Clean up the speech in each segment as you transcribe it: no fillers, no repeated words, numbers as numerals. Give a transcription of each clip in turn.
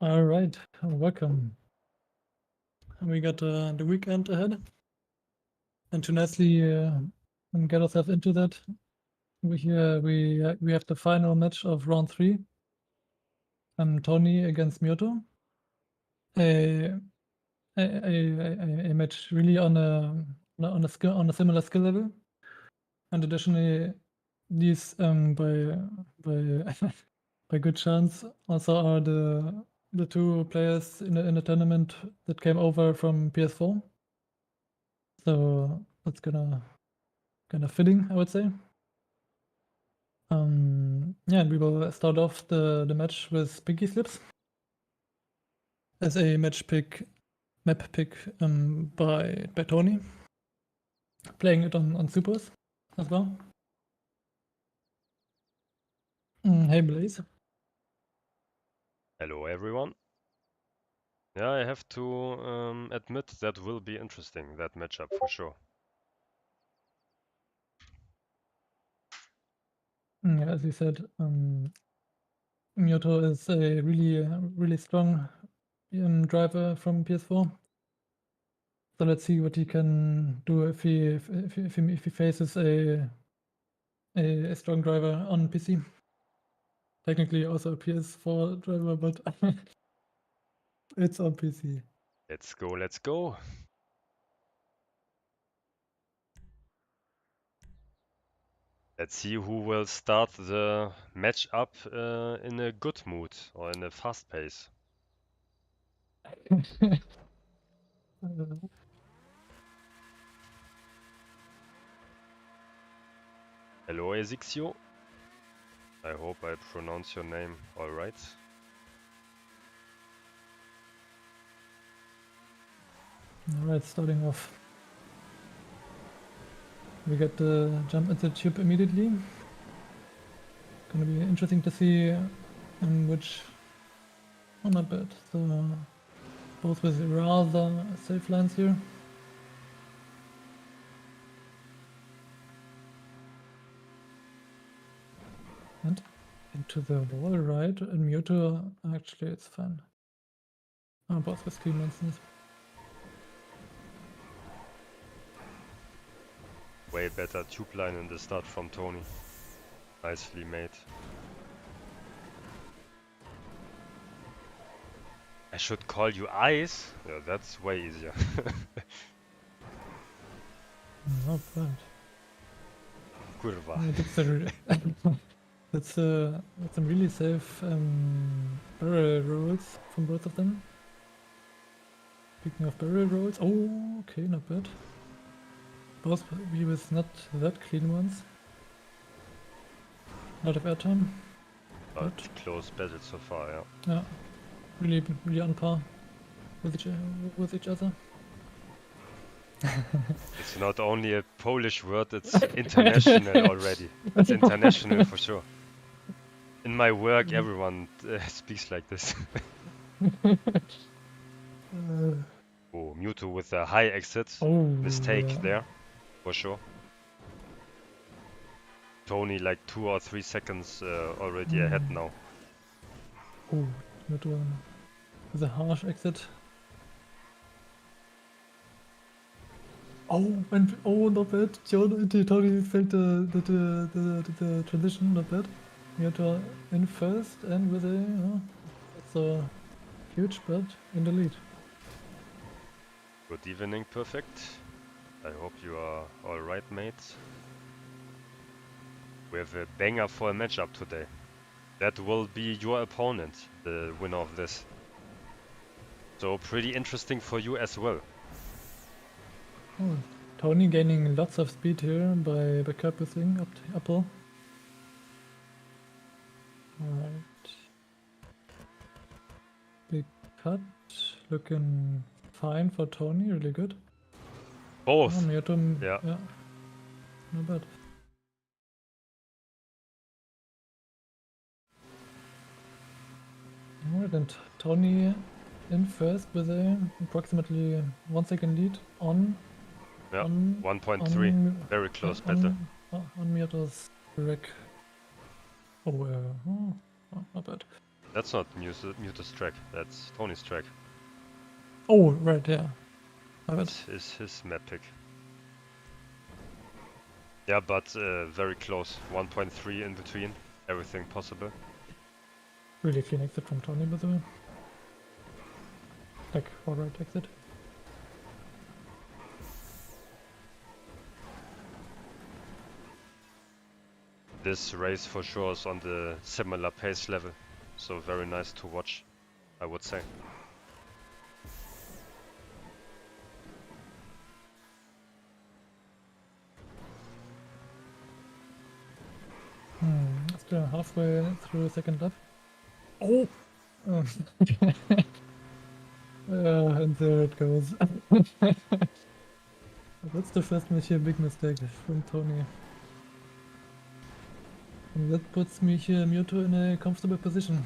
All right, welcome. We got the weekend ahead, and to nicely get ourselves into that, we have the final match of round 3. Tony against Myuto. A match really on a similar skill level, and additionally, these by by good chance also are the two players in the tournament that came over from PS4. So that's kind of fitting, I would say. Yeah, we will start off the match with Pinky Slips as a map pick by Tony, playing it on supers as well. Hey Blaze. Hello everyone. Yeah, I have to admit that will be interesting, that matchup for sure. Yeah, as you said, Myuto is a really strong driver from PS4. So let's see what he can do if he faces a strong driver on PC. Technically also a PS4 driver, but it's on PC. Let's go, let's go. Let's see who will start the matchup in a good mood or in a fast pace. Hello Ezixio. I hope I pronounce your name alright. Alright, starting off. We get the jump into the tube immediately. Gonna be interesting to see which... Oh, not bad. So both with rather safe lines here. And into the wall, right? And Myuto, actually it's fine. Oh, both with clean nonsense. Way better tube line in the start from Tony. Nicely made. I should call you Ice? Yeah, that's way easier. Not bad. Kurwa. That's some really safe barrel rolls from both of them. Speaking of barrel rolls, oh, okay, not bad. Both with not that clean ones. A lot of airtime. But close battle so far, yeah. Yeah, really on par with each other. It's not only a Polish word, it's international already. It's international for sure. In my work, everyone speaks like this. Oh, Myuto with a high exit. Oh, Mistake yeah. there, for sure. Tony like 2 or 3 seconds already ahead now. Oh, that one with a harsh exit. Oh, and oh, not bad. Tony failed the transition, not bad. Myuto in first and with a that's a huge bet in the lead. Good evening, perfect. I hope you are alright, mates. We have a banger for a matchup today. That will be your opponent, the winner of this. So pretty interesting for you as well. Oh, Tony gaining lots of speed here by capturing uphill. Alright. Big cut. Looking fine for Tony, really good. Both. Oh, Myuto, yeah. Not bad. Alright, and Tony in first with a approximately 1 second lead on... Yeah, 1.3. Very close battle. On Myuto's wreck. Oh, not bad. That's not Myuto's track, that's Tony's track. Oh, right, yeah. I bet. This is his map pick. Yeah, but very close. 1.3 in between. Everything possible. Really clean exit from Tony, by the way. Like, alright exit. This race for sure is on the similar pace level, so very nice to watch, I would say. Still halfway through the second lap. Oh! And there it goes. That's the first here big mistake from Tony. And that puts me here, Myuto, in a comfortable position.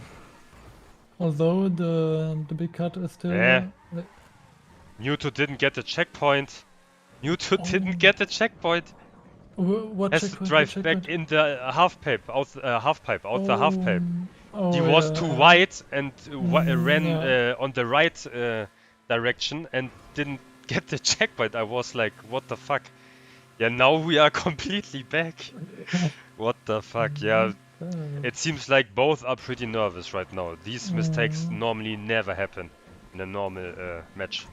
Although the big cut is still... Yeah. Myuto didn't get the checkpoint. Myuto didn't get the checkpoint. What Has checkpoint? to drive back in the half pipe, out the half pipe. Oh, He was too wide and ran yeah. on the right direction and didn't get the checkpoint. I was like, what the fuck? Yeah, now we are completely back. What the fuck? Yeah, it seems like both are pretty nervous right now. These mistakes normally never happen in a normal match.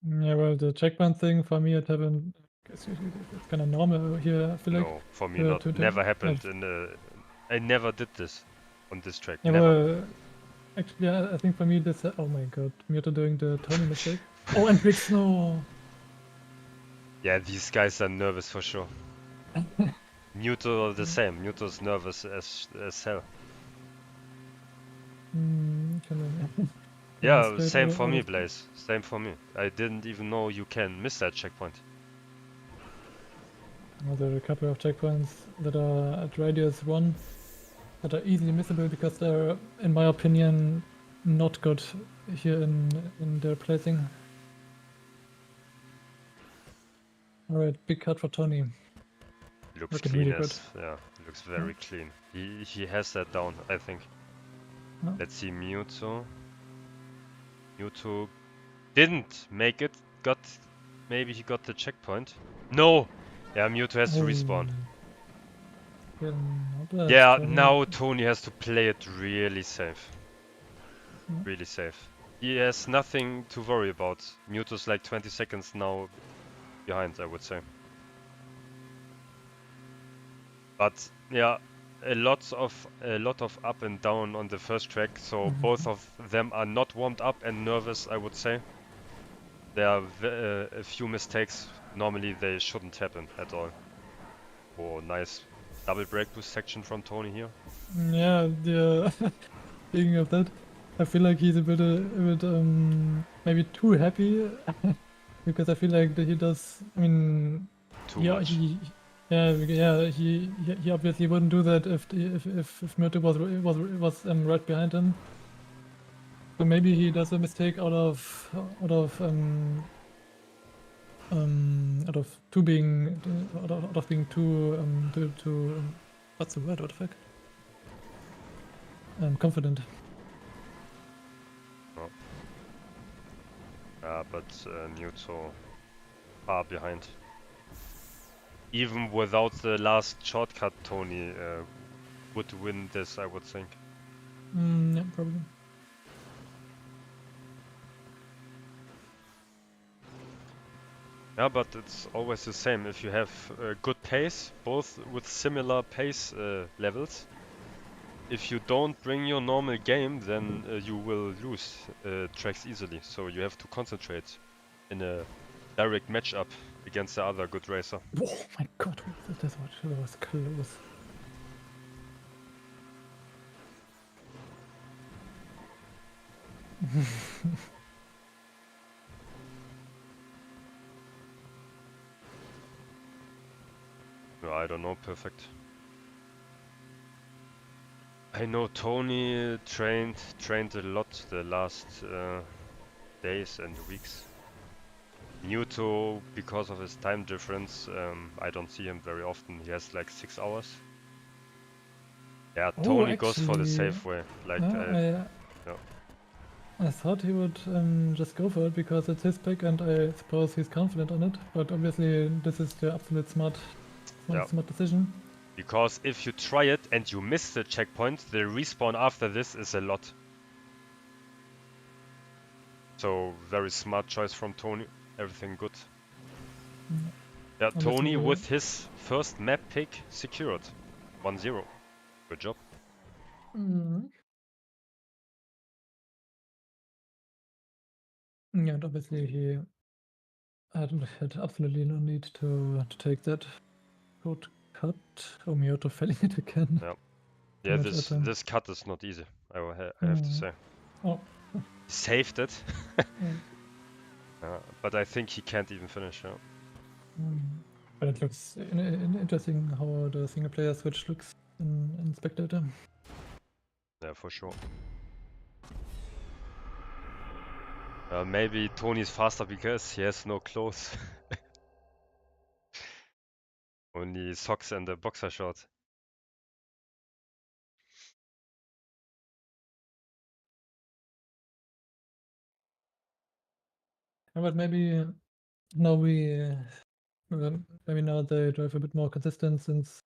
Yeah, well, the checkpoint thing for me, it happened. It's kind of normal here. I feel like. No, for me not. Never happened. I never did this on this track. Yeah, never. well, actually, I think for me this. Oh my god, Myuto doing the Tony mistake. Oh, and big snow. Yeah, these guys are nervous for sure. Myuto the same. Myuto's nervous as hell. Yeah, same for me, Blaze. Same for me. I didn't even know you can miss that checkpoint. Well, there are a couple of checkpoints that are at radius 1 that are easily missable because they're, in my opinion, not good here in their placing. Alright, big cut for Tony. Looks Looking clean really as, yeah, looks very clean. He has that down, I think. Oh. Let's see, Myuto. Myuto didn't make it. Maybe he got the checkpoint. No! Yeah, Myuto has to respawn. Yeah, now Tony has to play it really safe. Really safe. He has nothing to worry about. Myuto's like 20 seconds now behind, I would say. But yeah, a lot of up and down on the first track, so both of them are not warmed up and nervous, I would say. There are a few mistakes. Normally they shouldn't happen at all. Oh, nice double brake boost section from Tony here. Yeah, speaking of that, I feel like he's a bit maybe too happy because I feel like that he does. I mean, Too much. He obviously wouldn't do that if Myuto was right behind him. So maybe he does a mistake out of being too what's the word? What the fuck? Confident. Oh. But Myuto far behind. Even without the last shortcut, Tony would win this, I would think. Yeah, probably. Yeah, but it's always the same. If you have good pace, both with similar pace levels, if you don't bring your normal game, then you will lose tracks easily. So you have to concentrate in a direct matchup against the other good racer. Oh my god, that was close. No, I don't know, perfect. I know Tony trained a lot the last days and weeks. Myuto, because of his time difference, I don't see him very often. He has like 6 hours. Yeah, Oh, Tony goes for the actually, safe way. Like, yeah, I thought he would just go for it because it's his pick and I suppose he's confident on it. But obviously, this is the absolute smart decision. because if you try it and you miss the checkpoint, the respawn after this is a lot. So very smart choice from Tony. Everything good. Yeah, Tony with his first map pick secured. 1-0. Good job. Yeah, and obviously he had absolutely no need to take that code cut. Oh, Myuto failing it again. Yeah, Too yeah. much airtime. This cut is not easy. I have to say. Oh, Saved it. yeah. But I think he can't even finish. Yeah. But it looks interesting how the single player switch looks in Spectator. Yeah, for sure. Maybe Tony's faster because he has no clothes. Only socks and a boxer short. Yeah, but maybe now maybe now they drive a bit more consistent since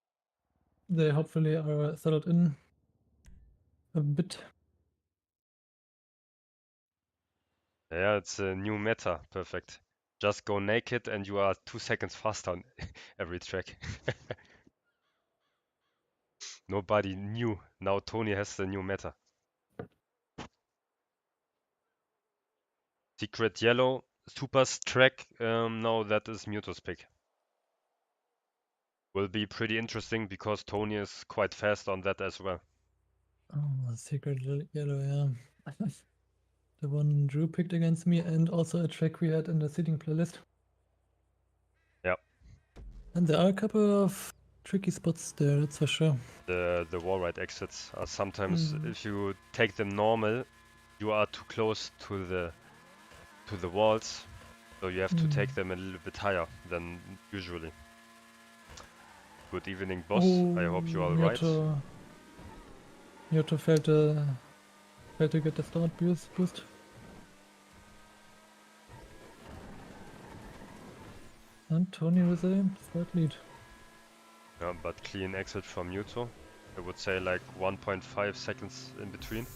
they hopefully are settled in a bit. Yeah, it's a new meta. Perfect. Just go naked and you are 2 seconds faster on every track. Nobody knew. Now Tony has the new meta. Secret Yellow, Super's track. No, that is Myuto's pick. Will be pretty interesting because Tony is quite fast on that as well. Oh, Secret Yellow, yeah. The one Drew picked against me and also a track we had in the seeding playlist. Yeah. And there are a couple of tricky spots there, that's for sure. The wall ride exits are sometimes, if you take them normal, you are too close to the walls, so you have to take them a little bit higher than usually. Good evening, boss. I hope you are right. Myuto failed to get the start boost. And Tony with a slight lead. Yeah, but clean exit from Myuto. I would say like 1.5 seconds in between.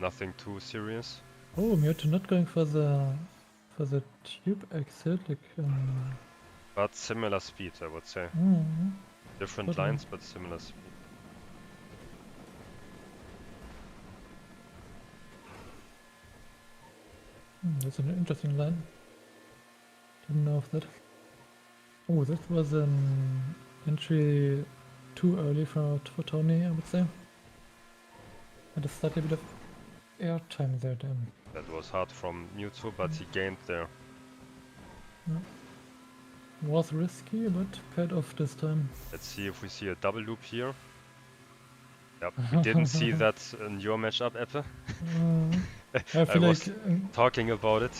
Nothing too serious. Oh, Myuto not going for the tube exit, like but similar speed, I would say. Different lines, but similar speed. That's an interesting line. Didn't know of that. Oh, that was an entry too early for Tony, I would say. Had a slightly bit of airtime there then. That was hard from Myuto, but he gained there. Yeah. Was risky, but paid off this time. Let's see if we see a double loop here. Yep, we didn't see that in your matchup, Eppe. I was talking about it.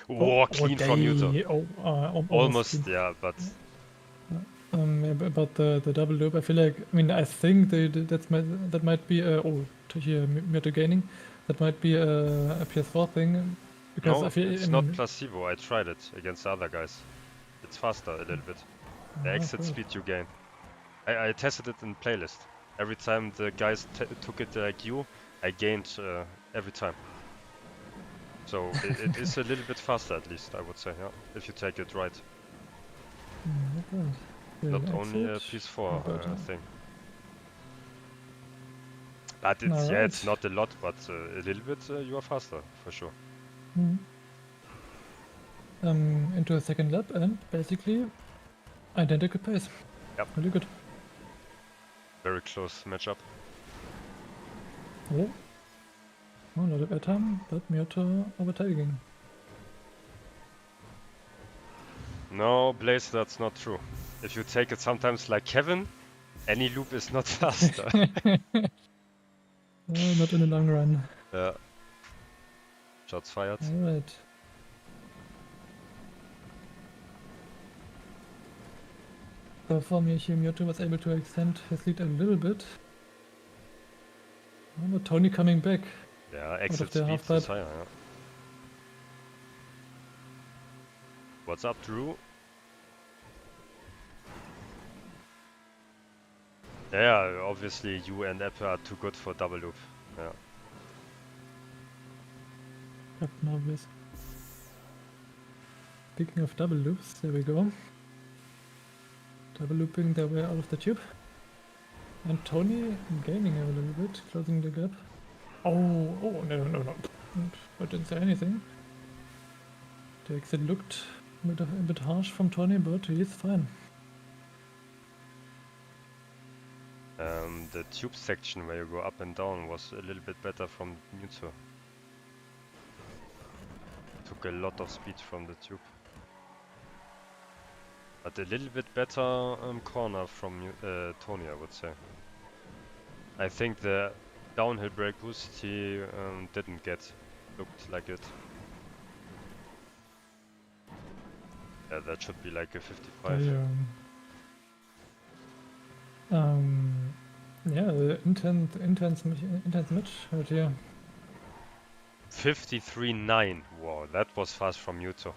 Whoa, clean from Myuto. Almost, clean. Yeah, but... about the double loop, I feel like, I mean, I think that might be here Myuto gaining. That might be a PS4 thing. Because no, it's not placebo. I tried it against the other guys. It's faster a little bit. The exit speed you gain. I tested it in playlist. Every time the guys took it like you, I gained every time. So it is a little bit faster at least, I would say, yeah, if you take it right. Not only a PS4 thing. But it's, yeah, it's not a lot, but a little bit you are faster, for sure. Into a second lap and basically identical pace. Yep. Really good. Very close matchup. Oh, a lot of airtime, but Myuto overtaking. No, Blaze, that's not true. If you take it sometimes like Kevin, any loop is not faster. Not in the long run. Yeah. Shots fired. Alright. So for me, Myuto was able to extend his lead a little bit. Oh, but Tony coming back. Yeah, of exit the speed half-pipe. is higher, yeah. What's up, Drew? Yeah, obviously you and Apple are too good for double loop. Yeah. Captain Obvious. Speaking of double loops, there we go. Double looping their way out of the tube. And Tony gaining a little bit, closing the gap. Oh, no. I didn't say anything. The exit looked a bit harsh from Tony, but he's fine. The tube section where you go up and down was a little bit better from Myuto. Took a lot of speed from the tube. But a little bit better corner from Tony, I would say. I think the downhill brake boost he didn't get. Looked like it. Yeah, that should be like a 55. Yeah, the intense match right here. 53.9. Wow, that was fast from Myuto.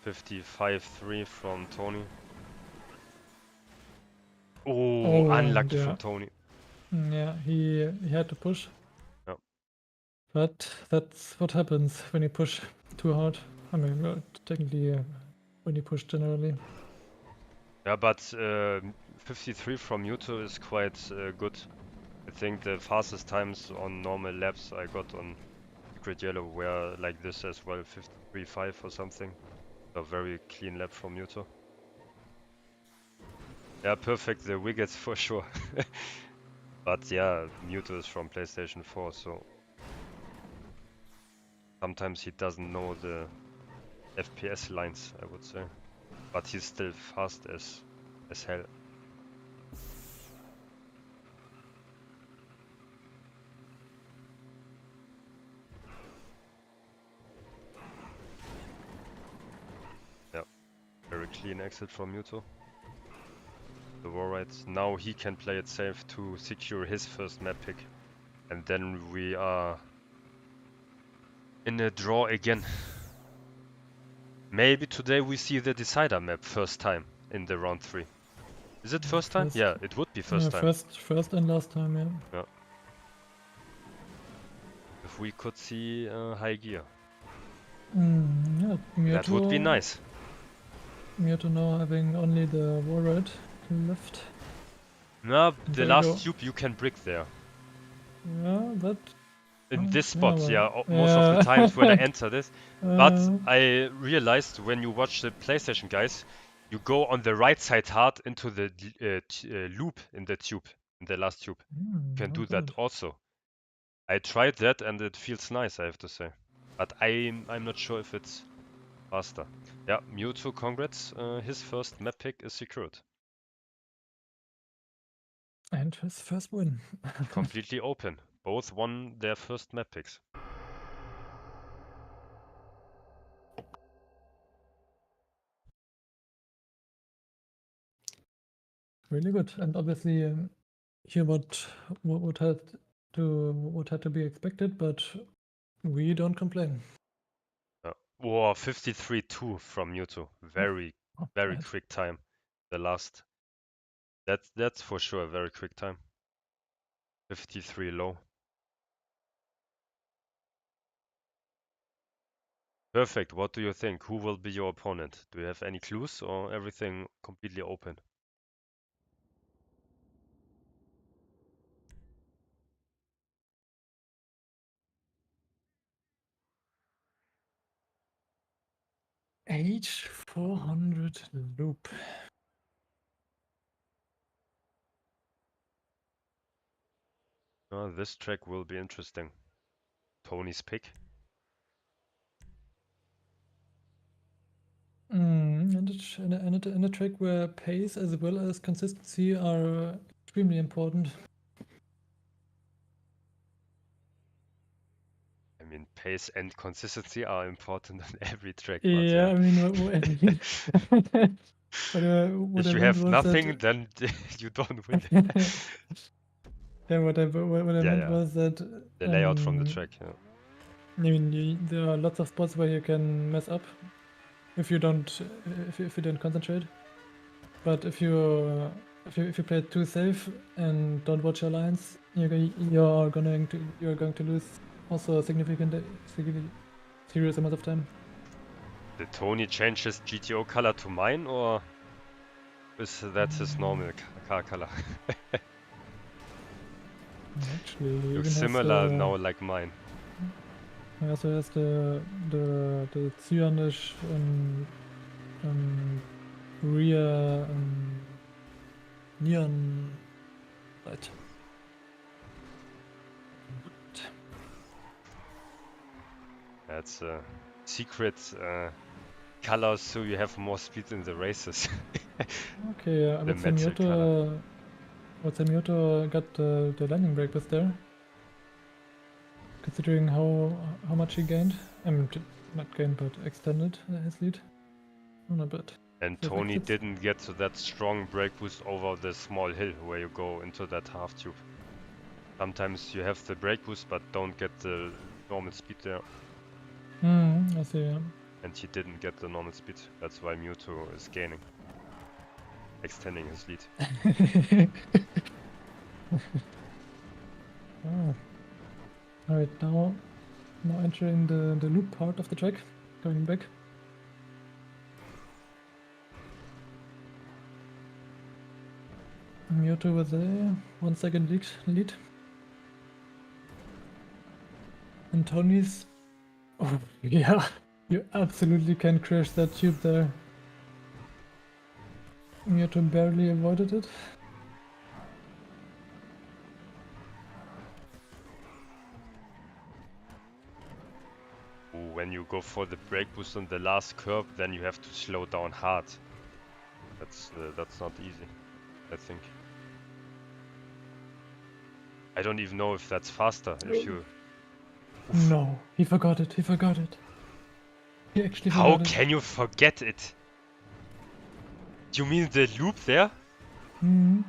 55.3 from Tony. Oh, unlucky from Tony. Yeah, he had to push. Yeah. But that's what happens when you push too hard. I mean, well, technically, when you push generally. Yeah, but 53 from Myuto is quite good. I think the fastest times on normal laps I got on Secret Yellow were like this as well, 53.5 or something. A very clean lap from Myuto. Yeah, perfect, the wiggets for sure. But yeah, Myuto is from PlayStation 4, so sometimes he doesn't know the FPS lines, I would say. But he's still fast as hell. Yeah, very clean exit from Myuto. The Warride. Now he can play it safe to secure his first map pick. And then we are in a draw again. Maybe today we see the decider map first time in the round 3. Is it first time? Yeah, it would be first time. First and last time, yeah. Yeah. If we could see high gear. Yeah, Myuto, that would be nice. Myuto now having only the Warride left. No, the last tube you can brick there. Yeah, but... In this spot, most of the times when I enter this. But I realized when you watch the PlayStation guys, you go on the right side hard into the loop in the tube, in the last tube. You can do that also. I tried that and it feels nice, I have to say. But I'm not sure if it's faster. Yeah, Myuto, congrats. His first map pick is secured. And his first win. Completely open. Both won their first map picks. Really good, and obviously here what had to be expected, but we don't complain. Wow, 53.2 from Myuto. Very quick time. The last. That's for sure a very quick time. 53 low. Perfect. What do you think? Who will be your opponent? Do you have any clues or everything completely open? H400 loop. This track will be interesting. Tony's pick. And a track where pace as well as consistency are extremely important. I mean, pace and consistency are important on every track. Yeah, but I mean, What If I you meant have was nothing, that. then you don't win. Yeah, what I meant Yeah. was that The layout from the track. Yeah. I mean, there are lots of spots where you can mess up if you don't concentrate. But if you play it too safe and don't watch your lines, you're going to lose also a significant serious amount of time. Did Tony change his GTO color to mine, or is that his normal car color? Actually, he Looks even has similar now, like mine. he also has the cyanish rear neon light. That's secret colors, so you have more speed in the races. Okay, yeah, The metal color. but Myuto got the landing brake boost there. Considering how much he gained, I mean, not gained, but extended his lead. Not bad. And Safe Tony exits. didn't get to that strong brake boost over the small hill where you go into that half tube. Sometimes you have the brake boost but don't get the normal speed there. I see, yeah. And he didn't get the normal speed. That's why Myuto is gaining. Extending his lead. Oh. Alright, now entering the loop part of the track, going back. Myuto with a 1 second lead. And Tony's... Oh, yeah, you absolutely can crash that tube there. Myuto barely avoided it. When you go for the brake boost on the last curve, then you have to slow down hard. That's not easy, I think. I don't even know if that's faster if you... Oof. No, he forgot it. He forgot it. He actually How forgot it. can you forget it? Do you mean the loop there? Hmm.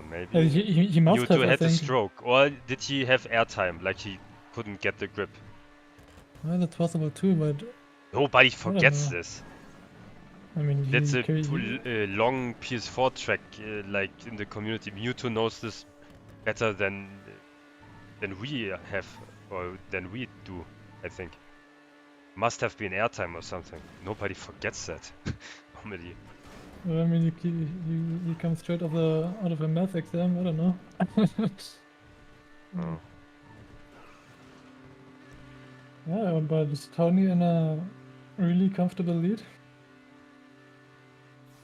Maybe He must have, Myuto I had a think. stroke, or did he have airtime, like he couldn't get the grip? Well, that's possible too, but Nobody forgets know. this. I mean, That's a long PS4 track, like in the community. Myuto knows this better than we have, or than we do, I think. Must have been airtime or something. Nobody forgets that. Normally. Well, I mean, you come straight out of a math exam. I don't know. Oh. Yeah, but is Tony in a really comfortable lead?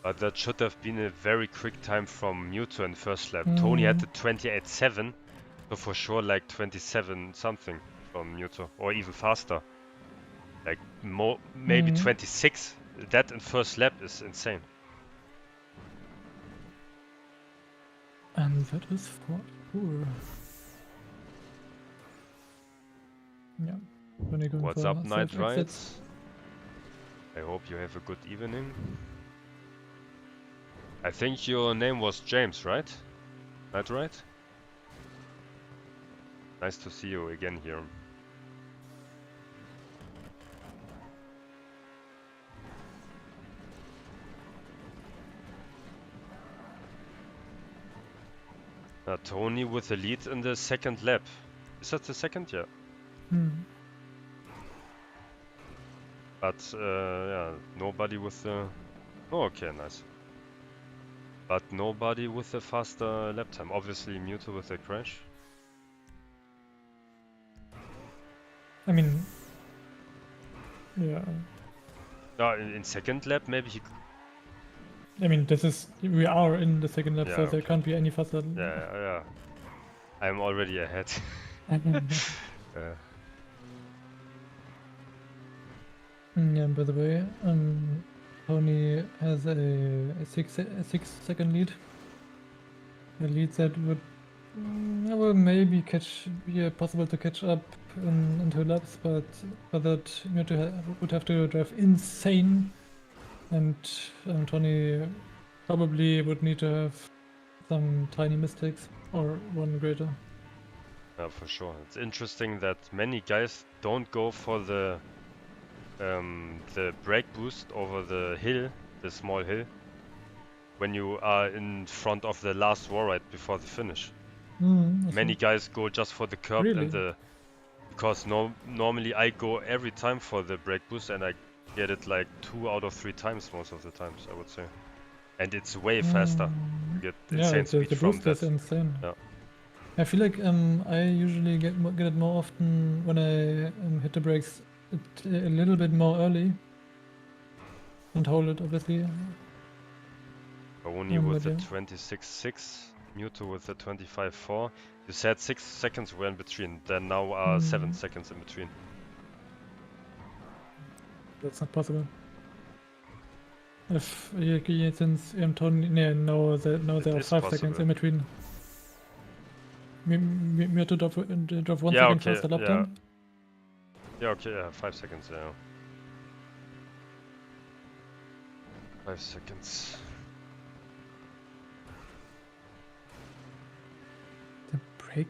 But that should have been a very quick time from Myuto in first lap. Tony had the 28.7, so for sure like 27 something from Myuto, or even faster. Like maybe 26. That in first lap is insane. And that is for sure. Yeah. What's up, Night Rides? I hope you have a good evening. I think your name was James, right? Night Ride? Nice to see you again here. Tony with the lead in the second lap. Is that the second? Yeah. But yeah, nobody with the... Oh, okay, nice. But nobody with a faster lap time. Obviously Myuto with a crash. I mean, yeah. In second lap, maybe he... I mean, we are in the second lap, Yeah, so okay. there can't be any faster. Yeah. I'm already ahead. Yeah, by the way, Tony has a 6-second lead. A lead that would maybe be possible to catch up in 2 laps, but for that Myuto would have to drive insane and Tony probably would need to have some tiny mistakes or one greater. Yeah, for sure. It's interesting that many guys don't go for the brake boost over the hill, the small hill, when you are in front of the last wall right before the finish. Many guys go just for the curb Really? and the because normally I go every time for the brake boost and I get it like 2 out of 3 times most of the times, I would say. And it's way faster. You get insane speed the from boost that. is insane. Yeah. I feel like I usually get it more often when I hit the brakes a little bit more early and hold it, obviously. Only with but the yeah. 26.6, Myuto with the 25.4. You said 6 seconds were in between, then now are 7 seconds in between. That's not possible. If since Tony, no, there are 5 possible. seconds in between. We have to drop 1 Yeah, second okay, faster lap yeah. time. Yeah, okay, yeah, 5 seconds, yeah. 5 seconds. The brake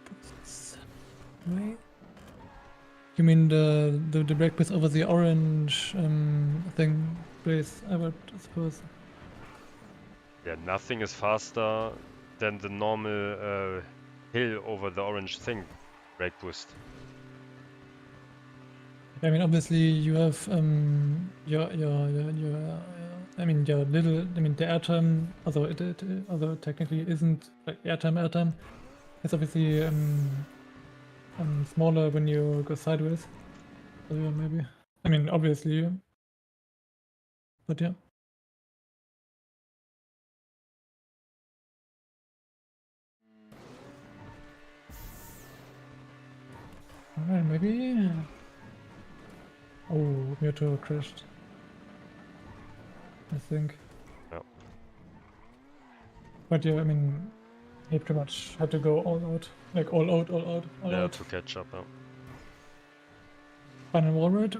boosts. Wait. You mean the brake boost over the orange thing place, I would suppose. Yeah, nothing is faster than the normal hill over the orange thing, brake boost. I mean, obviously you have your the airtime, although although technically isn't like airtime, it's obviously smaller when you go sideways. So yeah, maybe. I mean, obviously, but yeah. Alright, maybe. Oh, Myuto crashed, I think. Yeah. But yeah, I mean, he pretty much had to go all out. Like all out. To catch up, yeah. Final wall ride.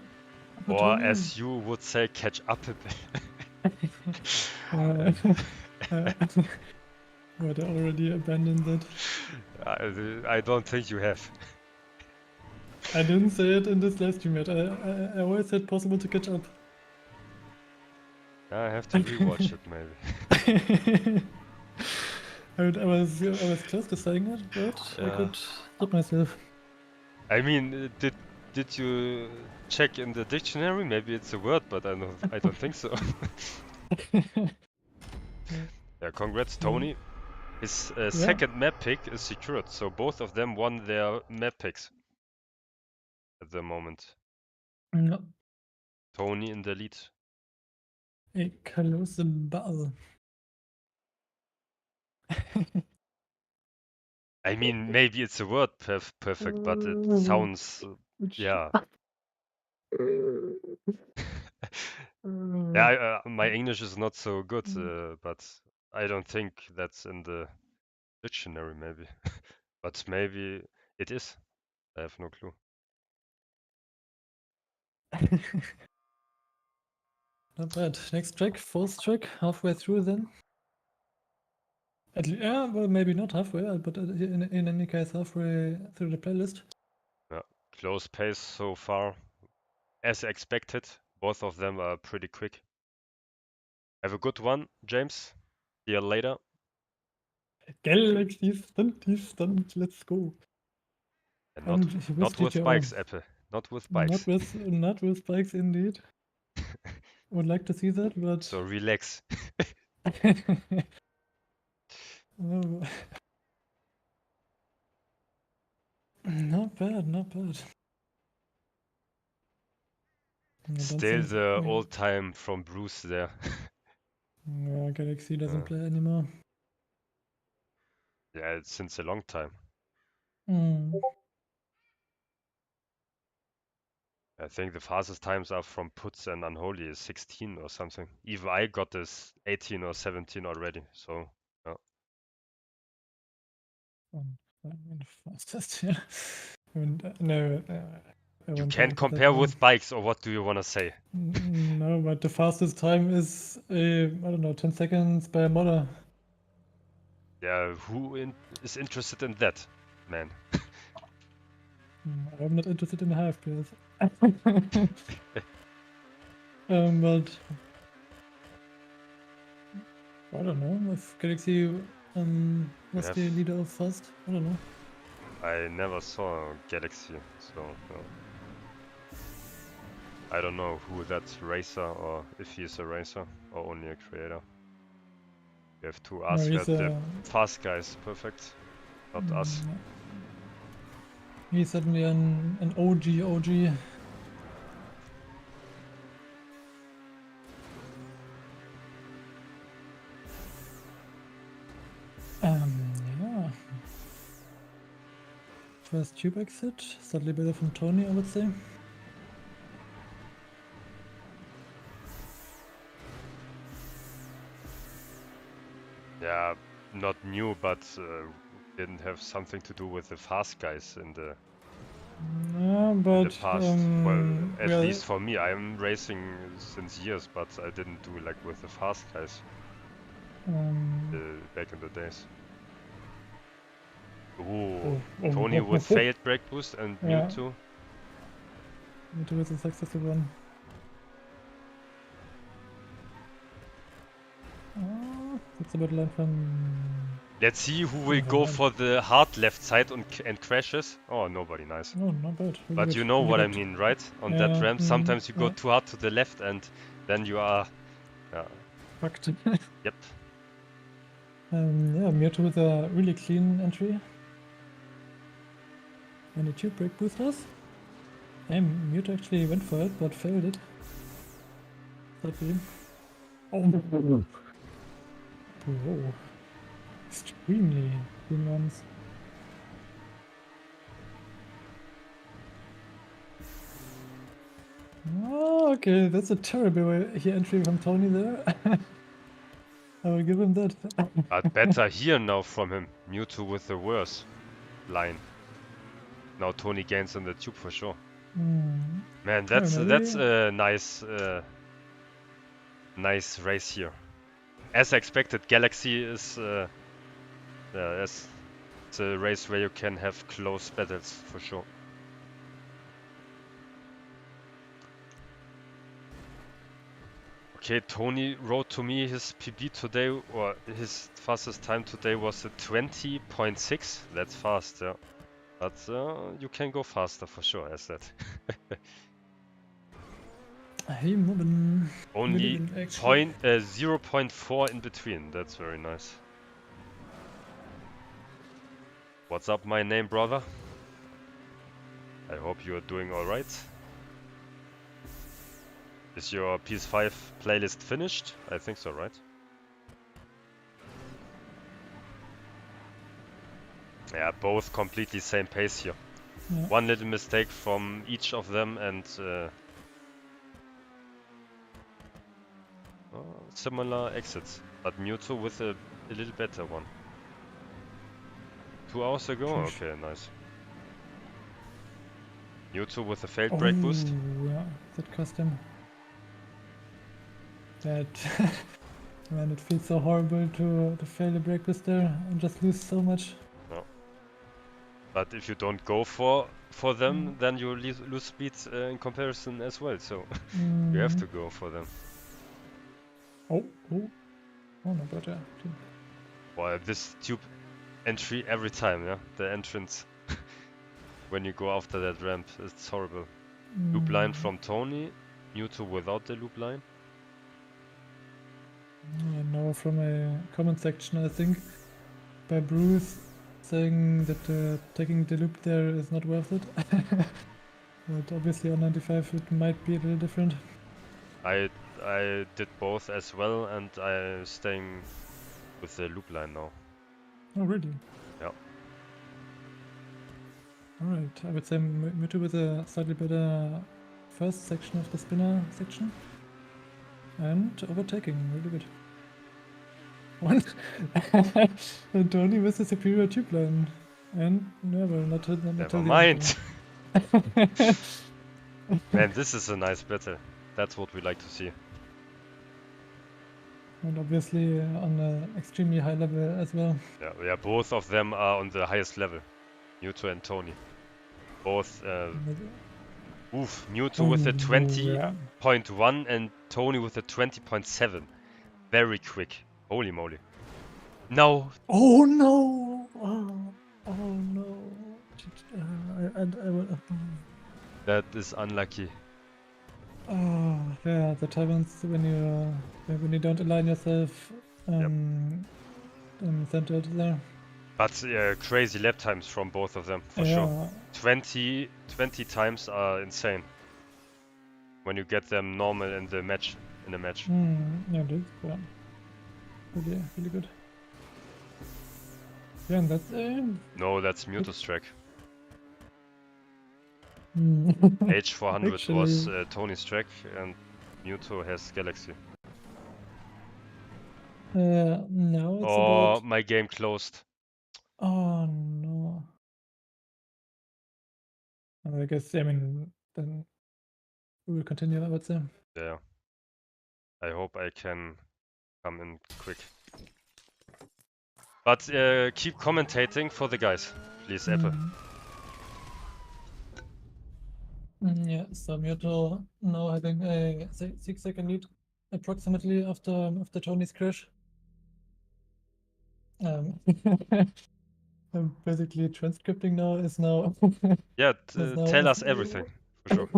Or as you would say, catch up a bit. But I already abandoned it. I don't think you have. I didn't say it in this live stream yet. I always said possible to catch up. I have to rewatch it maybe. I was close to saying it, but I could stop myself. I mean, did you check in the dictionary? Maybe it's a word, but I don't think so. Yeah, congrats, Tony. His second map pick is secured, so both of them won their map picks at the moment. No. Tony in the lead. A close battle. I mean, maybe it's a word perfect, but it sounds, yeah. Yeah, my English is not so good, but I don't think that's in the dictionary, maybe. But maybe it is. I have no clue. Not bad. Next track, fourth track, halfway through then. Yeah, well, maybe not halfway, but in any case, halfway through the playlist. Yeah, close pace so far. As expected, both of them are pretty quick. Have a good one, James. See you later. Galaxy Stunt, let's go. And not with bikes, Apple. Not with bikes. Not with bikes, indeed. Would like to see that, but So relax. Oh. Not bad. Still the old time from Bruce there. Yeah, Galaxy doesn't play anymore. Yeah, it's since a long time. I think the fastest times are from Putz and Unholy is 16 or something. Even I got this 18 or 17 already, so yeah. Fastest, yeah. I mean, no, You can't compare with bikes, or what do you want to say? No, but the fastest time is, I don't know, 10 seconds by a modder. Yeah, is interested in that, man? I'm not interested in half FPS. But I don't know if Galaxy was the leader of fast. I don't know. I never saw Galaxy, so no. I don't know who that's racer, or if he's a racer or only a creator. You have to ask the fast guys, perfect, not us. He's certainly an OG. Yeah. First tube exit, slightly better from Tony, I would say. Yeah, not new, but didn't have something to do with the fast guys in the past. Well, at least for me, I'm racing since years, but I didn't do like with the fast guys back in the days. Tony with failed brake boost and Myuto. Myuto with a successful run. That's a bit line from... Let's see who will go for the hard left side and crashes. Oh, nobody, nice. No, not bad. Really but good. You know what I mean, right? On that ramp, sometimes you go too hard to the left and then you are... fucked. Yep. Myuto with a really clean entry. And the tube brake boosters. Myuto actually went for it, but failed it. Sadly. Oh. Whoa. Extremely clean runs. Oh, okay, that's a terrible entry from Tony there. I will give him that. But better here now from him. Myuto with the worse line. Now Tony gains on the tube for sure. Man, that's a nice nice race here. As expected, Galaxy is it's a race where you can have close battles for sure. Okay, Tony wrote to me his PB today, or his fastest time today was a 20.6. That's fast, yeah. But you can go faster for sure, as that. Hey, Mobbin. Only 0.4 in between. That's very nice. What's up, my name, brother? I hope you are doing alright. Is your PS5 playlist finished? I think so, right? Yeah, both completely same pace here. Yeah. One little mistake from each of them and similar exits. But Myuto with a little better one. 2 hours ago? Okay, nice. Myuto with a failed brake boost. Yeah, that cost him. That man, it feels so horrible to fail a brake boost there and just lose so much. No. But if you don't go for them, then you lose speed in comparison as well. So you have to go for them. Oh, no better. Well, this tube entry every time, yeah, the entrance when you go after that ramp, it's horrible. Loop line from Tony, Myuto without the loop line. Now from a comment section, I think, by Bruce, saying that taking the loop there is not worth it. But obviously on 95 it might be a little different. I did both as well, and I'm staying with the loop line now. Oh really? Yeah. Alright, I would say Myuto with a slightly better first section of the spinner section. And overtaking, really good. And Tony with the superior tube line. And never mind. Man, this is a nice battle. That's what we like to see. And obviously on an extremely high level as well. Yeah, both of them are on the highest level. Myuto and Tony. Both, Myuto with a 20.1 and Tony with a 20.7. Very quick. Holy moly. No. Oh no! Oh no! That is unlucky. Oh yeah, that happens when you don't align yourself centered there. But crazy lap times from both of them, for sure. 20 times are insane. When you get them normal in the match. Yeah, dude. Yeah. Really good. Yeah, and that's No, that's Myuto's track. Hmm. H400 was Tony's track, and Myuto has Galaxy. No, it's Oh, about... my game closed. Oh no. I guess, I mean, then we will continue, I would say. Yeah. I hope I can come in quick. But keep commentating for the guys, please, Apple. Yeah, so Myuto now having a 6-second lead approximately after Tony's crash. Basically transcripting now is now Yeah, tell us everything, for sure.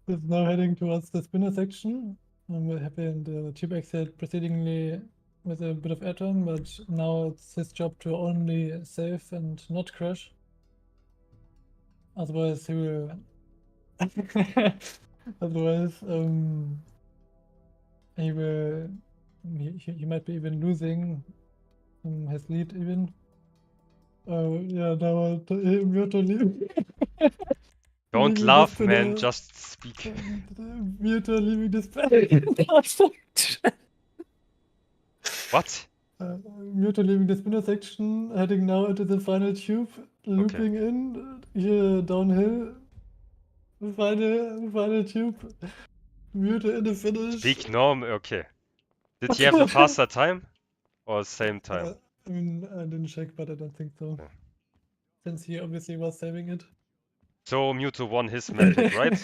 Is now heading towards the spinner section. We're happy in the tube exit precedingly with a bit of airtime, but now it's his job to only save and not crash. Otherwise he will otherwise he might be even losing his lead even. Yeah, now Myuto leaving. Don't laugh, man, just speak. Myuto leaving this battle. What? Myuto leaving the spinner section, heading now into the final tube, looping in here downhill. Final tube. Myuto in the finish. Speak normal, okay. Did he have a faster time or same time? I mean, I didn't check, but I don't think so. Yeah. Since he obviously was saving it. So Myuto won his map pick, right?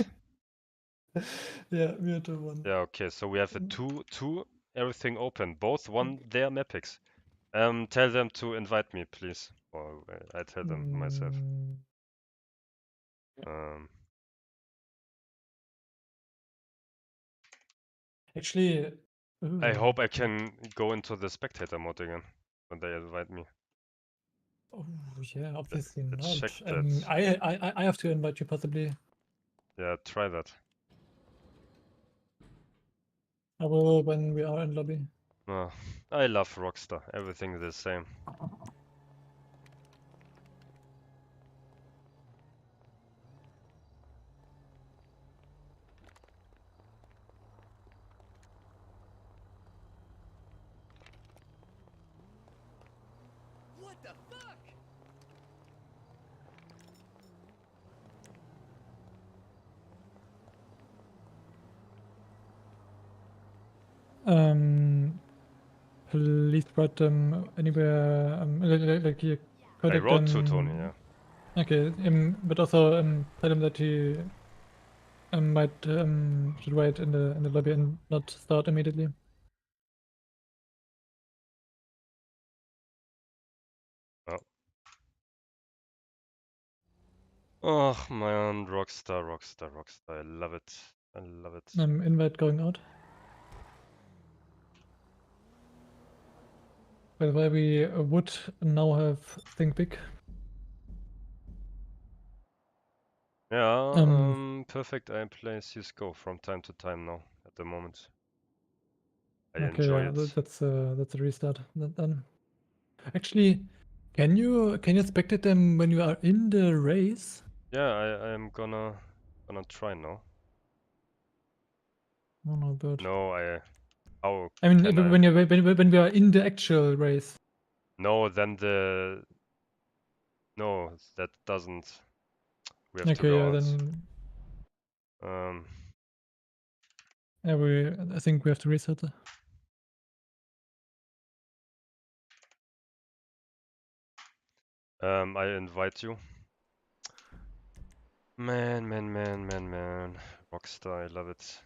Yeah, Myuto won. Yeah, okay, so we have a 2-2, everything open. Both won their map picks. Tell them to invite me, please. Or I tell them myself. Actually, I hope I can go into the spectator mode again when they invite me. Oh yeah, obviously Let's not. check that. I have to invite you possibly. Yeah, try that. I will when we are in lobby. Oh, I love Rockstar. Everything is the same. What the fuck? Please write them anywhere. Like you I contact wrote them. to Tony, yeah. Okay, but also tell him that he might should wait in the lobby and not start immediately. Oh man, Rockstar. I love it. Invite going out. By the way, we would now have Think Big. Yeah, perfect. I play CSGO from time to time now, at the moment. I enjoy it. That's a restart then. Actually, can you spectate them when you are in the race? Yeah, I am gonna try now. Oh no, good. No, how I mean, can when we are in the actual race. No, then no, that doesn't. We have to Okay, go yeah, out. then Yeah, I think we have to reset it. I invite you. Man. Rockstar, I love it.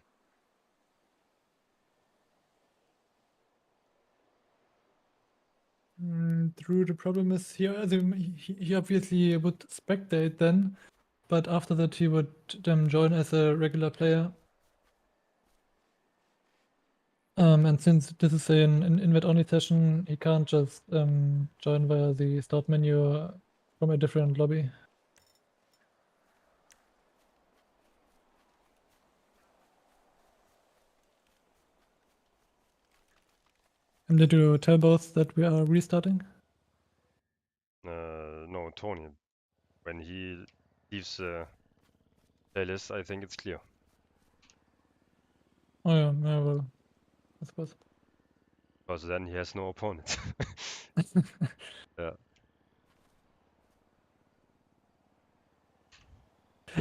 True, the problem is he obviously would spectate then, but after that he would join as a regular player. And since this is an invite-only session, he can't just join via the start menu from a different lobby. And did you tell both that we are restarting? No, Tony. When he leaves the playlist, I think it's clear. Oh yeah, well, I suppose. Because then he has no opponent. Yeah.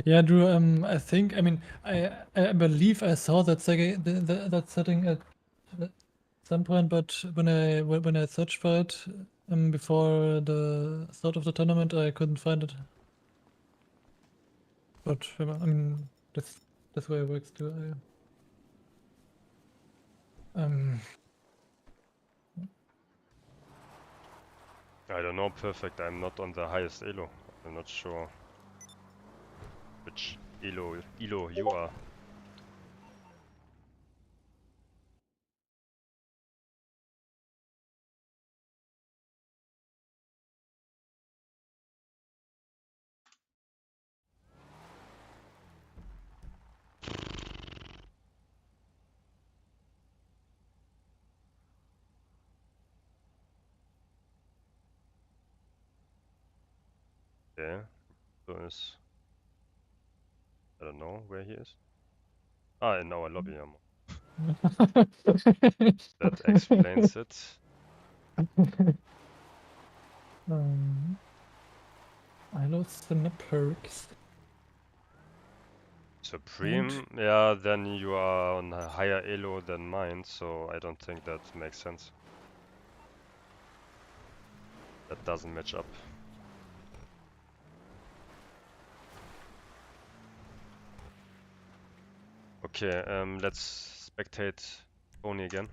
Yeah, Drew. I think. I mean, I believe I saw that that setting at some point, but when I searched for it before the start of the tournament, I couldn't find it. But I mean, that's way it works too. I don't know, perfect. I'm not on the highest elo. I'm not sure which elo you are. Yeah, so is. I don't know where he is. Ah, in our lobby. That explains it. I lost the perks. Supreme, yeah, then you are on a higher elo than mine, so I don't think that makes sense. That doesn't match up. Okay, let's spectate Tony again.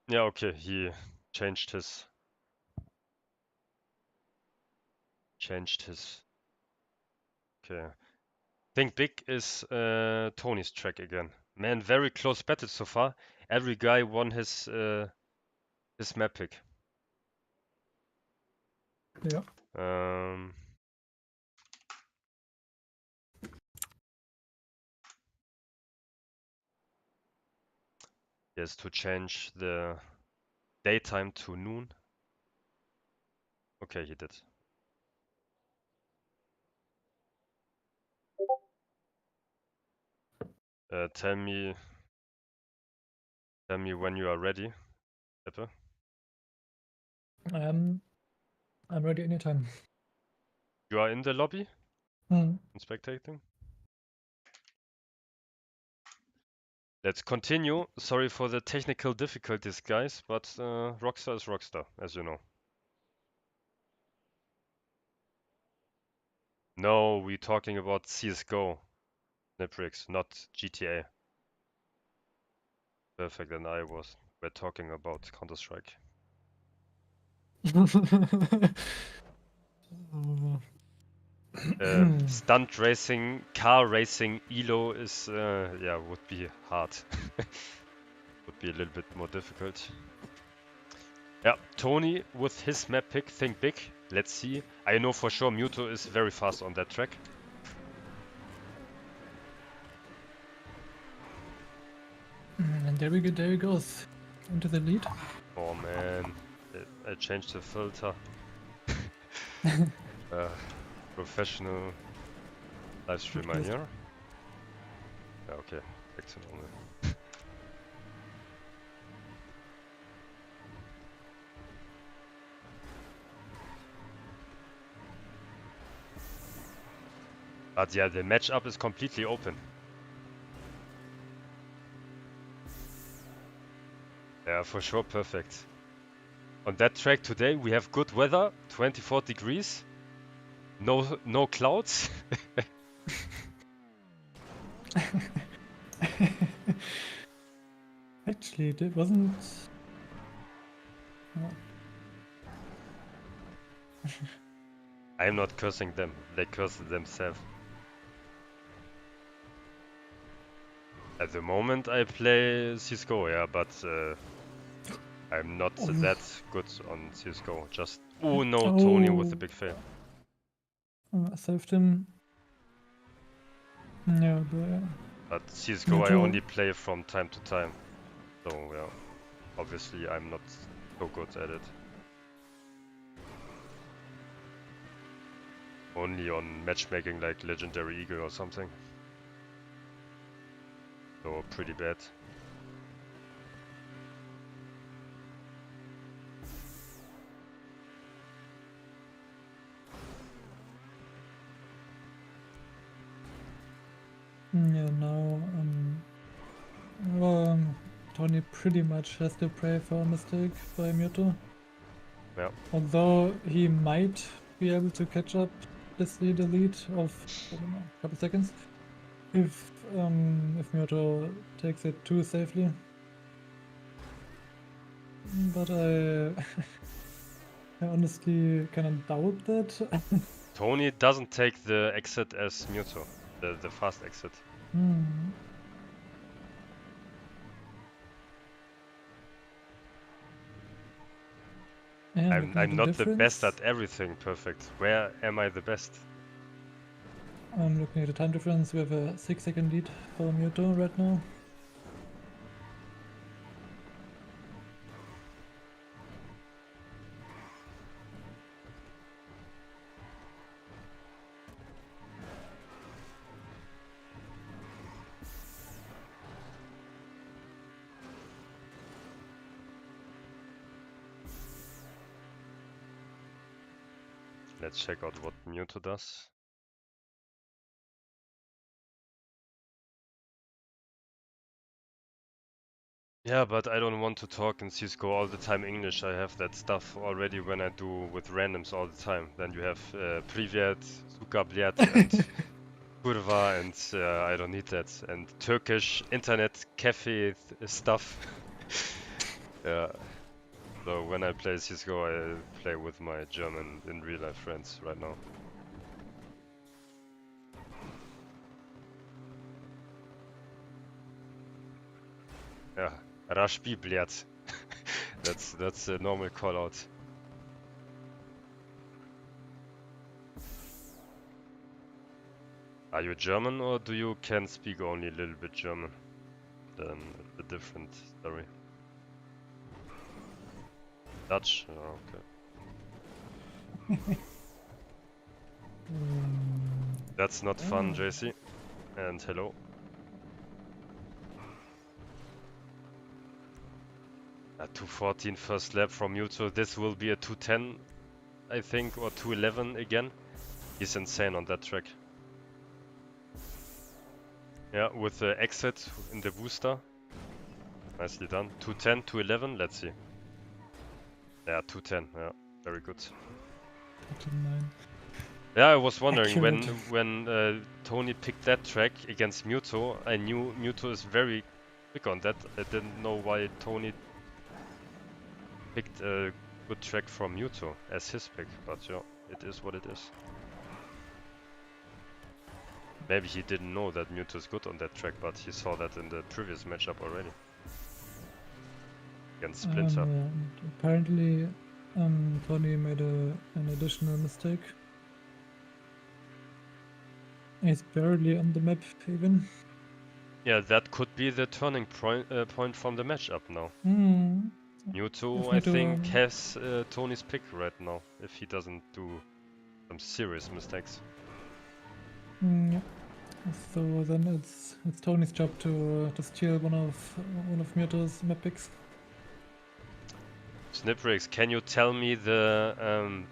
Yeah, okay, he changed his okay. Think Big is Tony's track again. Man, very close battle so far. Every guy won his map pick. Yeah. He has to change the daytime to noon. Okay, he did. Tell me when you are ready, Pepe. I'm ready anytime. You are in the lobby? In spectating? Let's continue. Sorry for the technical difficulties, guys, but Rockstar is Rockstar, as you know. No, we're talking about CSGO, Niprix, not GTA. Perfect, and we're talking about Counter-Strike. Stunt racing, car racing, ELO is, yeah, would be hard. Would be a little bit more difficult. Yeah, Tony with his map pick, think big. Let's see. I know for sure Myuto is very fast on that track. And there he goes into the lead. Oh man, I changed the filter. Professional live streamer here. Yeah, okay, back to normal. But yeah, the matchup is completely open. Yeah, for sure, perfect. On that track today, we have good weather, 24 degrees, no clouds. Actually, it wasn't. Oh. I am not cursing them, they curse themselves. At the moment I play CSGO, yeah, but I'm not that good on CSGO. Just, oh no, Tony with the big fail. I saved him. Yeah, But CSGO I only play from time to time. So yeah, obviously I'm not so good at it. Only on matchmaking like Legendary Eagle or something. So pretty bad. yeah, now well, Tony pretty much has to pray for a mistake by Myuto. Yeah. Although he might be able to catch up this lead of, I don't know, a couple seconds, if Myuto takes it too safely. But I honestly kind of doubt that. Tony doesn't take the exit as Myuto, the fast exit. Yeah, I'm not the best at everything perfect. Where am I the best? I'm looking at the time difference. We have a 6-second lead for Myuto right now. Let's check out what Myuto does. Yeah, but I don't want to talk in CSGO all the time English. I have that stuff already when I do with randoms all the time. Then you have Privyet, Suka Blyat, and Kurva, and I don't need that. And Turkish internet cafe stuff. Yeah. So when I play CSGO, I play with my German in real life friends right now. Yeah, Rashbi Blyat. That's a normal call out. Are you German or do you can speak only a little bit German? Then it's a different story. Dutch? Oh, okay. That's not fun, JC. And hello. 2:14 first lap from Myuto. This will be a 2:10, I think, or 2:11 again. He's insane on that track. Yeah, with the exit in the booster. Nicely done. 2:10, 2:11, let's see. Yeah, 2:10, yeah, very good. 2:09. Yeah, I was wondering Accurate. when Tony picked that track against Myuto, I knew Myuto is very quick on that. I didn't know why Tony picked a good track from Myuto as his pick, but yeah, it is what it is. Maybe he didn't know that Myuto is good on that track, but he saw that in the previous matchup already. Against Splinter. Apparently, Tony made an additional mistake. He's barely on the map even. Yeah, that could be the turning point from the matchup now. Myuto, I think, has Tony's pick right now, if he doesn't do some serious mistakes. Yeah. So then it's Tony's job to steal one of Myuto's map picks. Sniprix, can you tell me the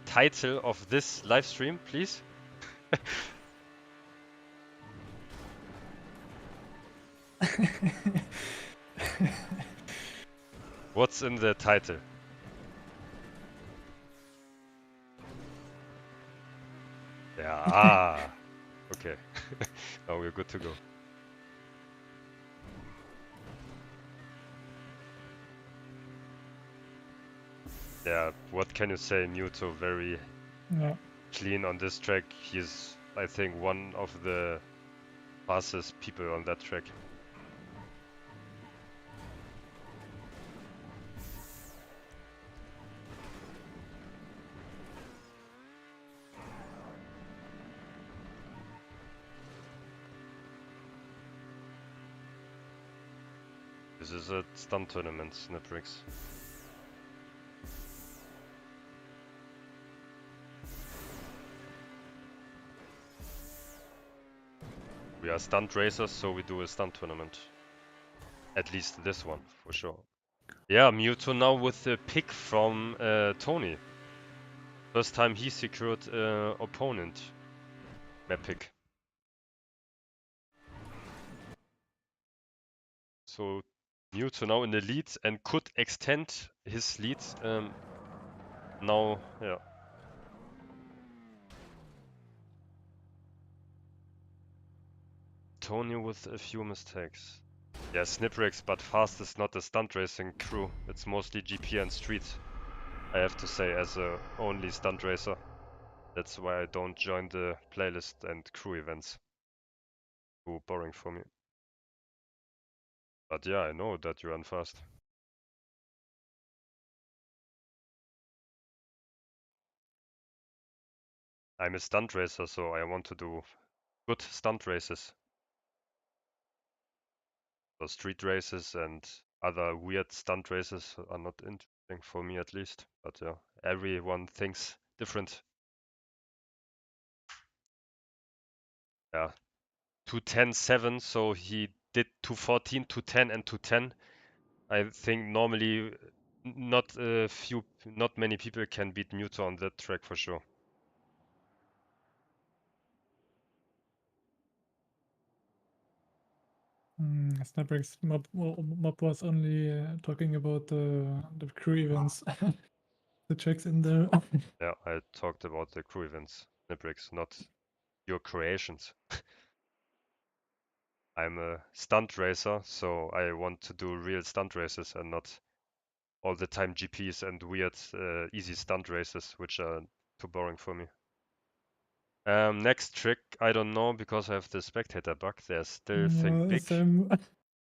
title of this live stream, please? What's in the title? Yeah, okay. Now we're good to go. Yeah, what can you say? Myuto very Yeah. clean on this track. He's, I think, one of the fastest people on that track. This is a stunt tournament, Sniprix. We are stunt racers, so we do a stunt tournament. At least this one, for sure. Yeah, Myuto now with the pick from Tony. First time he secured opponent map pick. So Myuto now in the lead and could extend his lead. Now, yeah. Tony with a few mistakes. Yeah, Sniprix, but fast is not a stunt racing crew. It's mostly GP and street, I have to say, as a only stunt racer. That's why I don't join the playlist and crew events. Too boring for me. But yeah, I know that you run fast. I'm a stunt racer, so I want to do good stunt races. So street races and other weird stunt races are not interesting for me at least. But yeah, everyone thinks different. Yeah, 210.7, so he did 214, 210 and 210. I think normally not many people can beat Myuto on that track for sure. Sniprix mob was only talking about the crew events, the tracks in there. Yeah, I talked about the crew events, Sniprix, not your creations. I'm a stunt racer, so I want to do real stunt races and not all the time GPs and weird easy stunt races, which are too boring for me. Next trick, I don't know because I have the spectator bug. There's still think big. Same.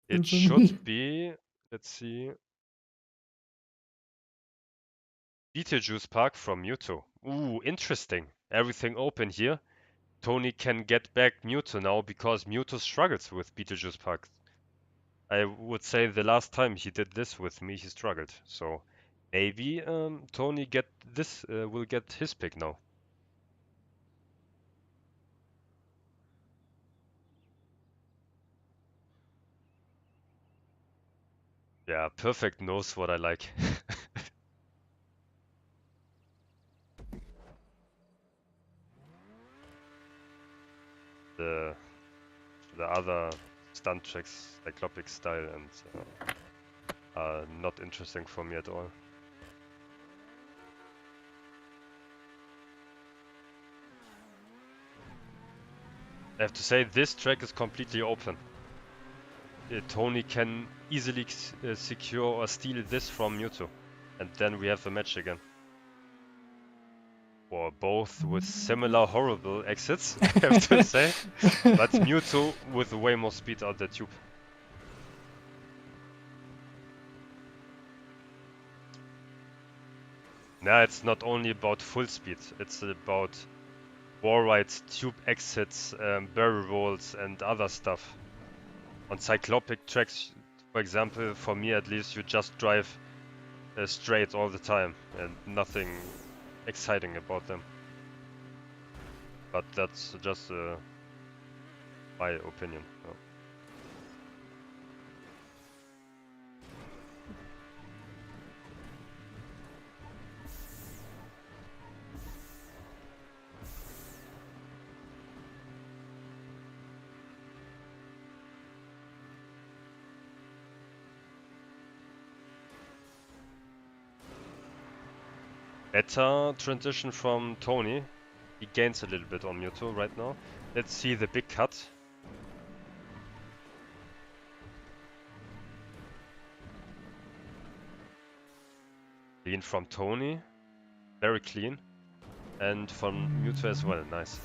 It Same for me. should be, let's see, Beetlejuice Park from Myuto. Ooh, interesting. Everything open here. Tony can get back Myuto now because Myuto struggles with Beetlejuice Park. I would say the last time he did this with me, he struggled. So maybe Tony will get his pick now. Yeah, perfect knows what I like. the other stunt tracks, cyclopic style, and are not interesting for me at all. I have to say this track is completely open. Tony can easily secure or steal this from Myuto, and then we have a match again. Or both with similar horrible exits, I have to say, but Myuto with way more speed out the tube. Now it's not only about full speed, it's about wall rides, tube exits, barrel rolls and other stuff. On cyclopic tracks, for example, for me at least, you just drive straight all the time and nothing exciting about them. But that's just my opinion. No. Better transition from Tony. He gains a little bit on Myuto right now. Let's see the big cut. Clean from Tony. Very clean. And from Myuto as well. Nice.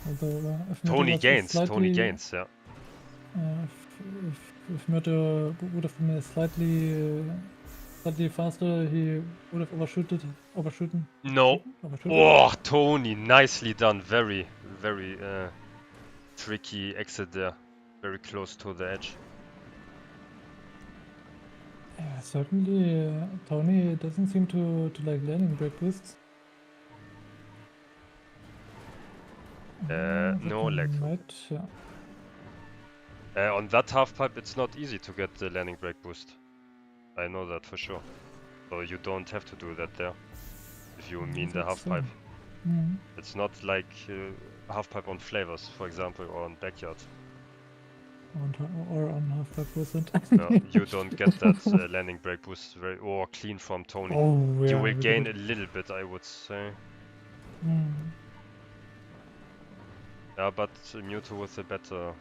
Although if Tony was gains. slightly, Tony gains, yeah. If Myuto would have been slightly faster, he would have overshooten. No. Oh, Tony, nicely done. Very, very tricky exit there. Very close to the edge. Yeah, certainly Tony doesn't seem to like landing brake boosts. No lag. Yeah. On that half pipe, it's not easy to get the landing brake boost. I know that for sure. So you don't have to do that there. If you mean the half pipe. It's not like half pipe on flavors, for example, or on backyard. Or on half pipe boost. No, you don't get that landing brake boost or clean from Tony. Oh, yeah, you will gain a little bit, I would say. Yeah, but Myuto with a better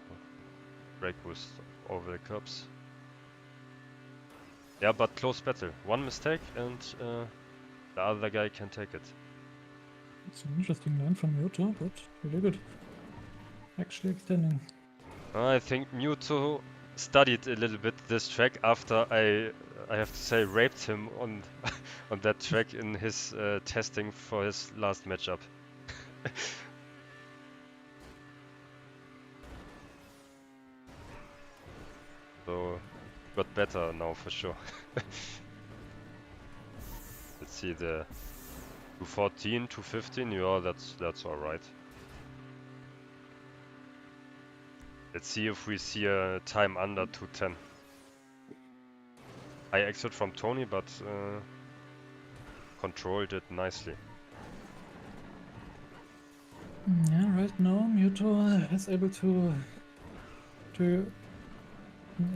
brake boost over the curbs. Yeah, but close battle. One mistake and the other guy can take it. It's an interesting line from Myuto, but really good. Actually extending. I think Myuto studied a little bit this track after I have to say raped him on on that track in his testing for his last matchup. So got better now for sure. Let's see the 214, 215. Yeah, that's all right. Let's see if we see a time under 210. I exit from Tony, but controlled it nicely. Yeah, right now Myuto is able to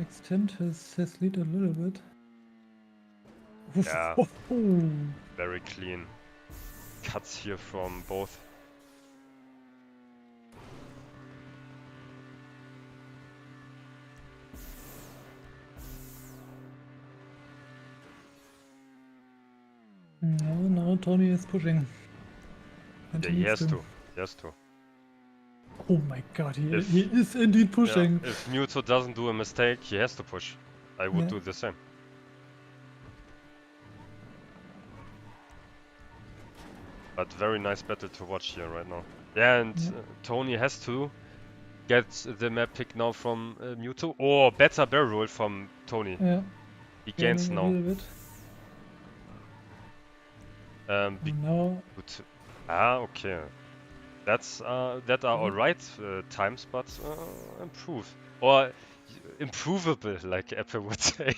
extend his lead a little bit. Yeah, very clean cuts here from both. Now Tony is pushing. Yeah, he has to. He has to. Oh my god, he is indeed pushing. Yeah, if Myuto doesn't do a mistake, he has to push. I would do the same. But very nice battle to watch here right now. Yeah, and Tony has to get the map pick now from Myuto. Oh, better barrel roll from Tony. Yeah. He gains a now. little bit. No. Okay. That are alright times, but improve or improvable, like Apple would say.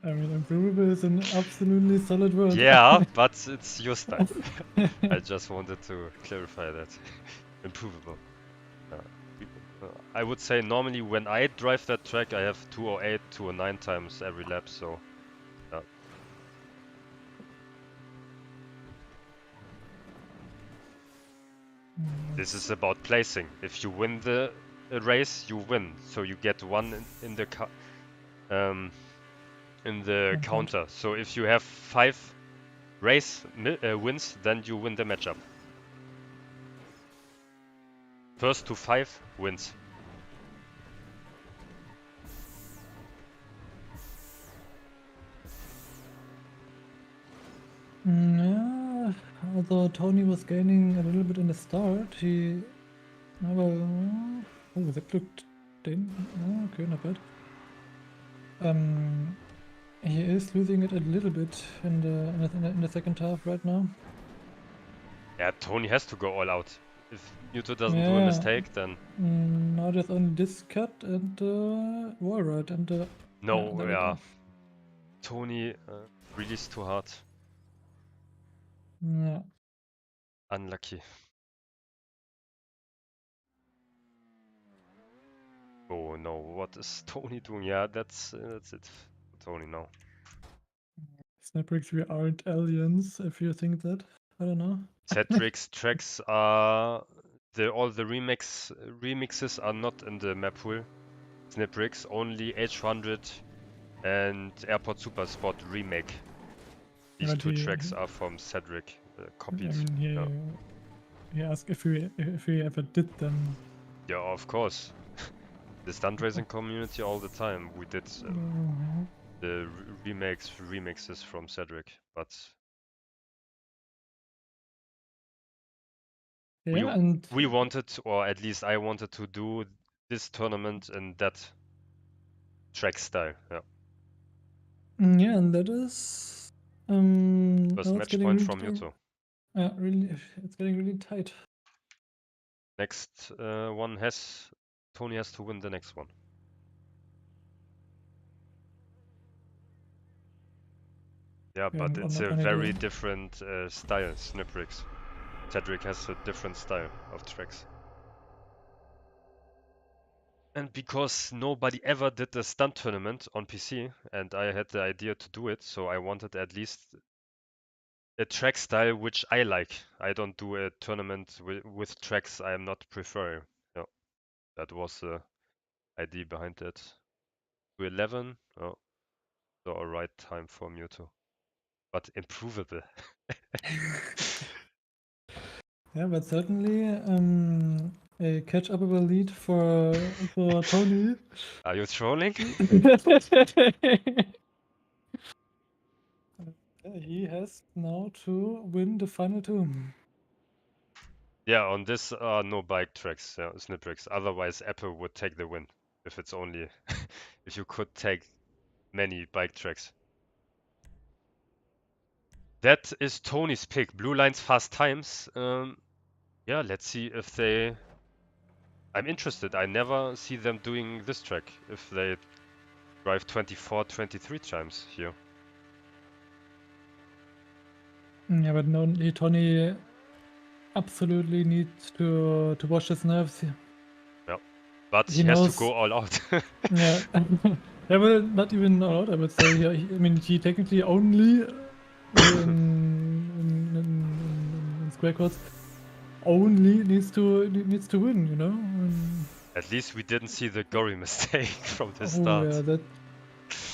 I mean, improvable is an absolutely solid word. Yeah, but it's your style. I just wanted to clarify that. Improvable. I would say normally when I drive that track, I have 208, 209 times every lap, so yeah. This is about placing. If you win the race, you win. So you get one in the counter. So if you have 5 race wins, then you win the matchup. First to 5 wins. Yeah, although Tony was gaining a little bit in the start, he... Oh, that looked... okay, not bad. He is losing it a little bit in the second half right now. Yeah, Tony has to go all out. If Myuto doesn't do a mistake, then... Now there's only this cut and wall ride and... No, yeah. Tony released too hard. Yeah. Unlucky. Oh no, what is Tony doing? Yeah, that's it for Tony now. Snaprix, we aren't aliens, if you think that. I don't know. Cedric's tracks are all the remixes are not in the map pool. Snaprix only H100 and Airport Supersport remake. These But two tracks are from Cedric, I copied. mean, he asked if we ever did them. Yeah, of course. The stunt racing community all the time. We did the remixes from Cedric, but Yeah, and we wanted, or at least I wanted to do this tournament in that track style. Yeah. yeah, and that is First now it's match getting point really, from Myuto. really, it's getting really tight. Next one Tony has to win the next one. Yeah, but I'm it's not a gonna very do- different style, Snaprix. Cedric has a different style of tracks. And because nobody ever did a stunt tournament on PC, and I had the idea to do it, so I wanted at least a track style which I like. I don't do a tournament with tracks I am not preferring. No, that was the idea behind it. 211, oh, so a right time for Myuto, but improvable. Yeah, but certainly a catch-upable lead for Tony. Are you trolling? He has now to win the final two. Yeah, on this no bike tracks, Snaprix. Otherwise, Apple would take the win if it's only if you could take many bike tracks. That is Tony's pick. Blue Lines Fast Times. Yeah, let's see if they. I'm interested. I never see them doing this track if they drive 24, 23 times here. Yeah, but no, Tony absolutely needs to watch his nerves here. Yeah, but He he has to knows- go all out. Yeah, yeah, well, not even all out. I would say. I mean, he technically only in square quotes only needs to win. You know. At least we didn't see the gory mistake from the Oh start. yeah, that.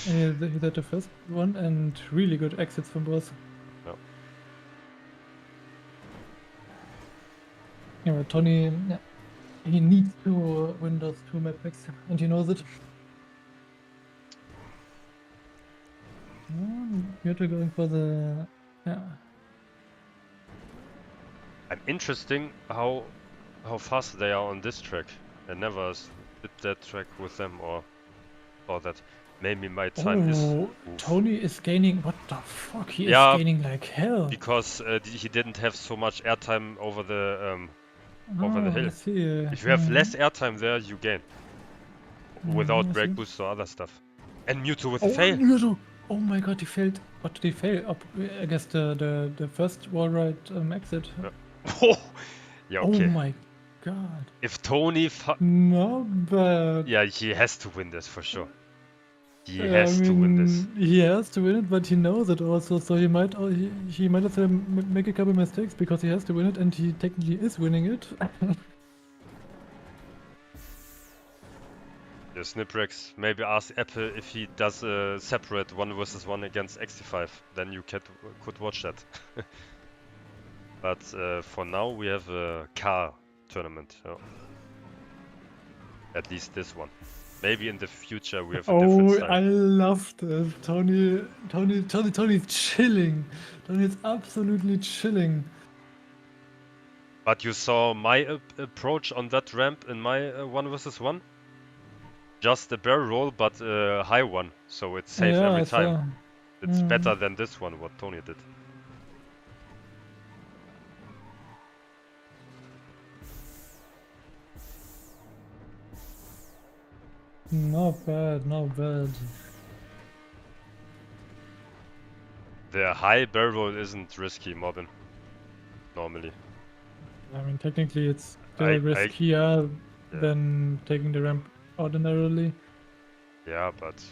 He did the first one and really good exits from both. Yeah. Yeah, but Tony, he needs to win those two map picks, and he knows it. You're going for the I'm interesting how fast they are on this track. I never did that track with them or that. Maybe my time is. Oh, Tony is gaining. What the fuck? He is Yeah, gaining like hell. because he didn't have so much airtime over the I hill. see. If you have less airtime there, you gain. Without I brake see. boost or other stuff. And Myuto with Oh, a fail. Myuto! Oh my god, he failed. What did he fail? I guess the first wall ride exit. Oh, yeah, okay. Oh my god. If Tony, Not bad. yeah, he has to win this for sure. He has to win this. He has to win it, but he knows it also. So he might as well make a couple mistakes because he has to win it, and he technically is winning it. Yeah, Snaprix, maybe ask Apple if he does a separate 1v1 against XT5. Then you could watch that. But for now, we have a car tournament. Oh. At least this one. Maybe in the future we have a different style. I love this. Tony's chilling. Tony is absolutely chilling. But you saw my approach on that ramp in my 1v1? Just a barrel roll, but a high one, so it's safe every time. It's better than this one, what Tony did. Not bad, not bad. The high barrel roll isn't risky, Mobbin. Normally. I mean, technically it's still riskier than taking the ramp ordinarily. Yeah, but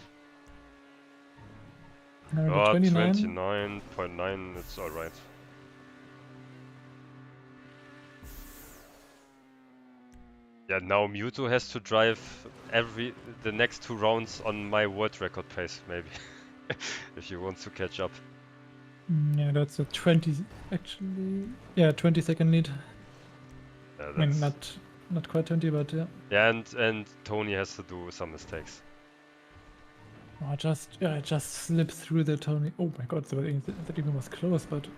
Oh, 29. 29.9, it's alright. Yeah, now Myuto has to drive the next 2 rounds on my world record pace, maybe. If he wants to catch up. Yeah, that's a 20, actually. Yeah, 20-second lead. Yeah, I mean, that's... not quite 20, but yeah. Yeah, and Tony has to do some mistakes. Oh, just slipped through the Tony. Oh my god, that even was close, but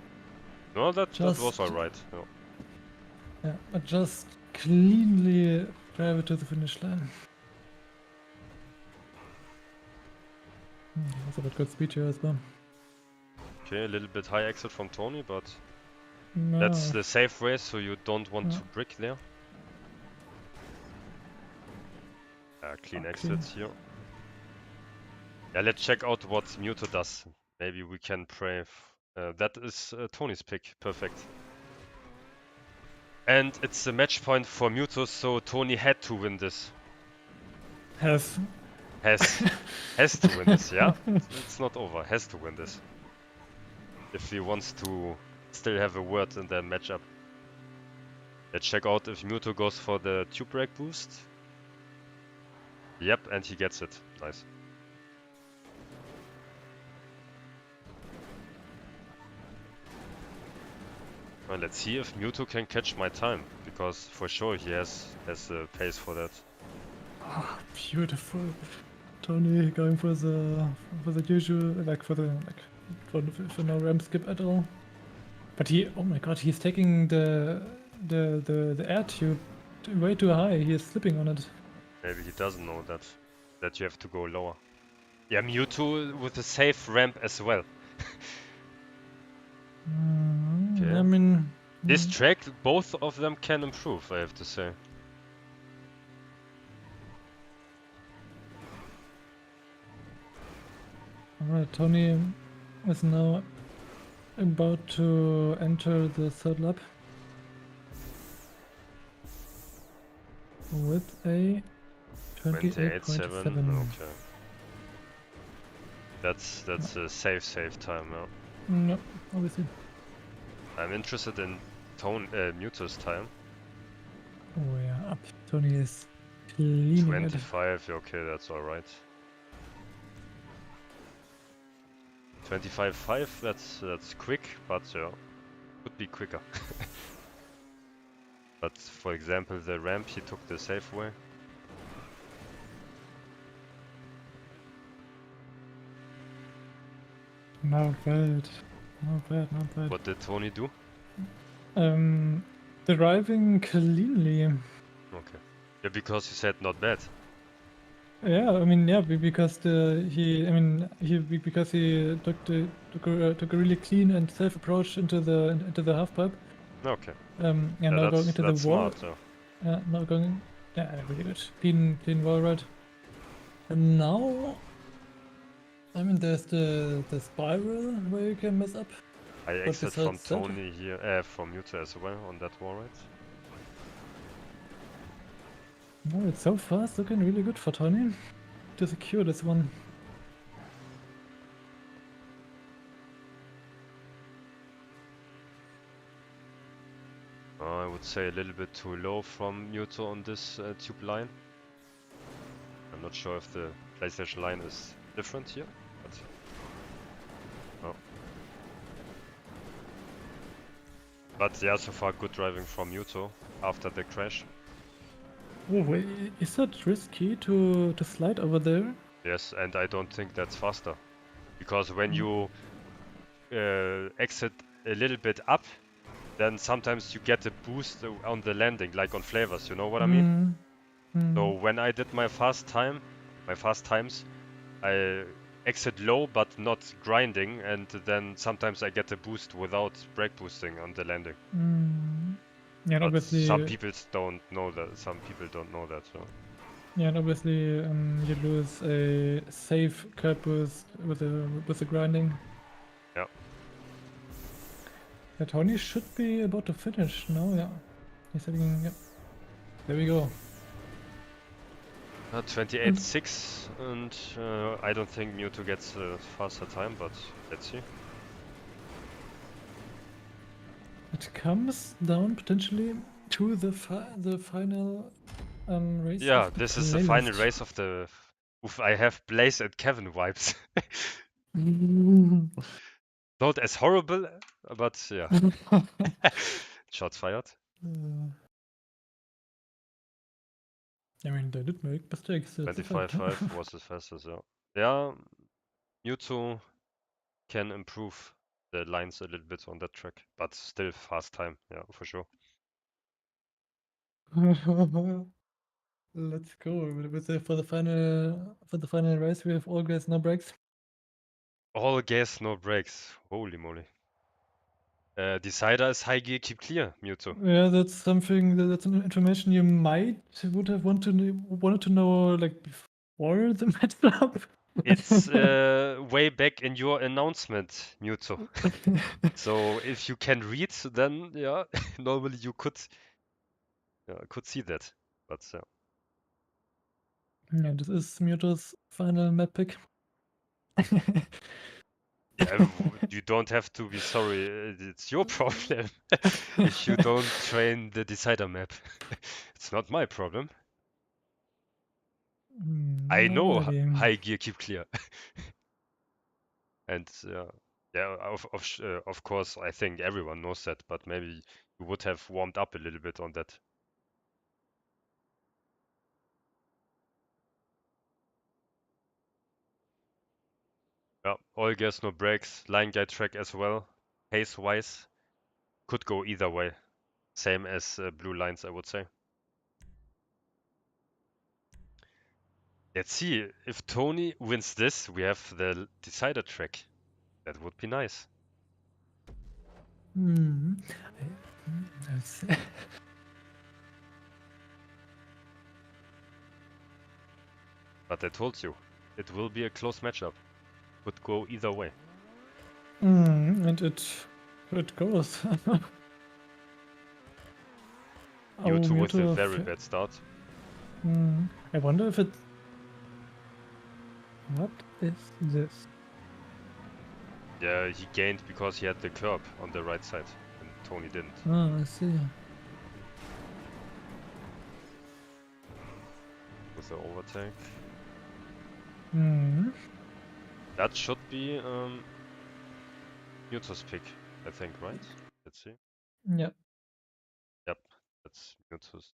No, that was Just- alright. No. yeah, but just cleanly drive it to the finish line. Also got good speed here as well. Okay, a little bit high exit from Tony, but No. that's the safe way, so you don't want to Yeah. brick there. Clean Okay. exit here. Yeah, let's check out what Myuto does. Maybe we can pray. That is Tony's pick. Perfect. And it's a match point for Myuto, so Tony had to win this. Has Has to win this, yeah? It's not over. Has to win this. If he wants to still have a word in the matchup. Let's check out if Myuto goes for the tube brake boost. Yep, and he gets it. Nice. Well, let's see if Myuto can catch my time, because for sure he has the pace for that. oh, beautiful. Tony going for the usual, like for no ramp skip at all. But oh my god, he's taking the air tube way too high. He is slipping on it. Maybe he doesn't know that you have to go lower. Yeah, Myuto with a safe ramp as well. Okay. I mean, This track, both of them can improve, I have to say. alright, Tony is now about to enter the third lap with a 28.7. 28.7. Okay. That's a safe time now. No, obviously. I'm interested in Myuto's time. Oh yeah, up. Tony is cleaning it. 25, okay, that's alright. 25.5, that's quick, but yeah, could be quicker. But for example, the ramp, he took the safe way. Not bad. Not bad, not bad. What did Tony do? Driving cleanly. Okay. Yeah, because you said not bad. Yeah, I mean, yeah, because he took a really clean and safe approach into the half pipe. Okay. Yeah, Yeah, now going into the wall. smart, so. Yeah, now going. Yeah, really good. Clean wall ride. And now, I mean, there's the spiral where you can mess up. I exit from besides that- Tony here, from Myuto as well on that wall ride. No, it's so fast, looking really good for Tony to secure this one. I would say a little bit too low from Myuto on this tube line. I'm not sure if the PlayStation line is different here, but oh. But yeah, so far good driving from Myuto after the crash. Oh, wait, is that risky to slide over there? Yes, and I don't think that's faster. Because when you exit a little bit up, then sometimes you get a boost on the landing, like on flavors, you know what I mean? So when I did my fast times, I exit low but not grinding, and then sometimes I get a boost without brake boosting on the landing. Yeah, and But obviously. some people don't know that. Some people don't know that. So. Yeah, and obviously you lose a safe curb boost with the grinding. Yeah. Yeah, Tony should be about to finish now. Yeah, he's heading. Yep. There we go. 28.6, and I don't think Myuto gets a faster time, but let's see. It comes down potentially to the final race. Yeah, of the this is the final playlist. race of the. Oof, I have Blaze and Kevin vibes. Not as horrible, but yeah. Shots fired. I mean, they did make mistakes. That's a fact. 25.5 was the fastest, yeah. Yeah, Myuto can improve the lines a little bit on that track, but still fast time, yeah, for sure. Let's go for the final race. We have all gas, no brakes. All gas, no brakes. Holy moly. Decider is high gear, keep clear, Myuto. Yeah, that's something that's an information you would have wanted to know like before the matchup. It's way back in your announcement, Myuto. So if you can read, then yeah, normally you could see that. But Yeah, this is Myuto's final map pick. yeah, you don't have to be sorry. It's your problem if you don't train the decider map. It's not my problem. I know Alrighty. high gear keep clear. And yeah, of course, I think everyone knows that, but maybe you would have warmed up a little bit on that. Yeah, all gas, no brakes, line guide track as well. Pace-wise, could go either way. Same as blue lines, I would say. Let's see, if Tony wins this, we have the decider track. That would be nice. Let's see. But I told you, it will be a close matchup. Could go either way. And it goes. Myuto with a Myuto very bad start. I wonder if it. What is this? Yeah, he gained because he had the curb on the right side, and Tony didn't. Oh, I see. With the overtake. Hmm. That should be Myuto's pick, I think, right? Let's see. Yep. Yep, that's Myuto's.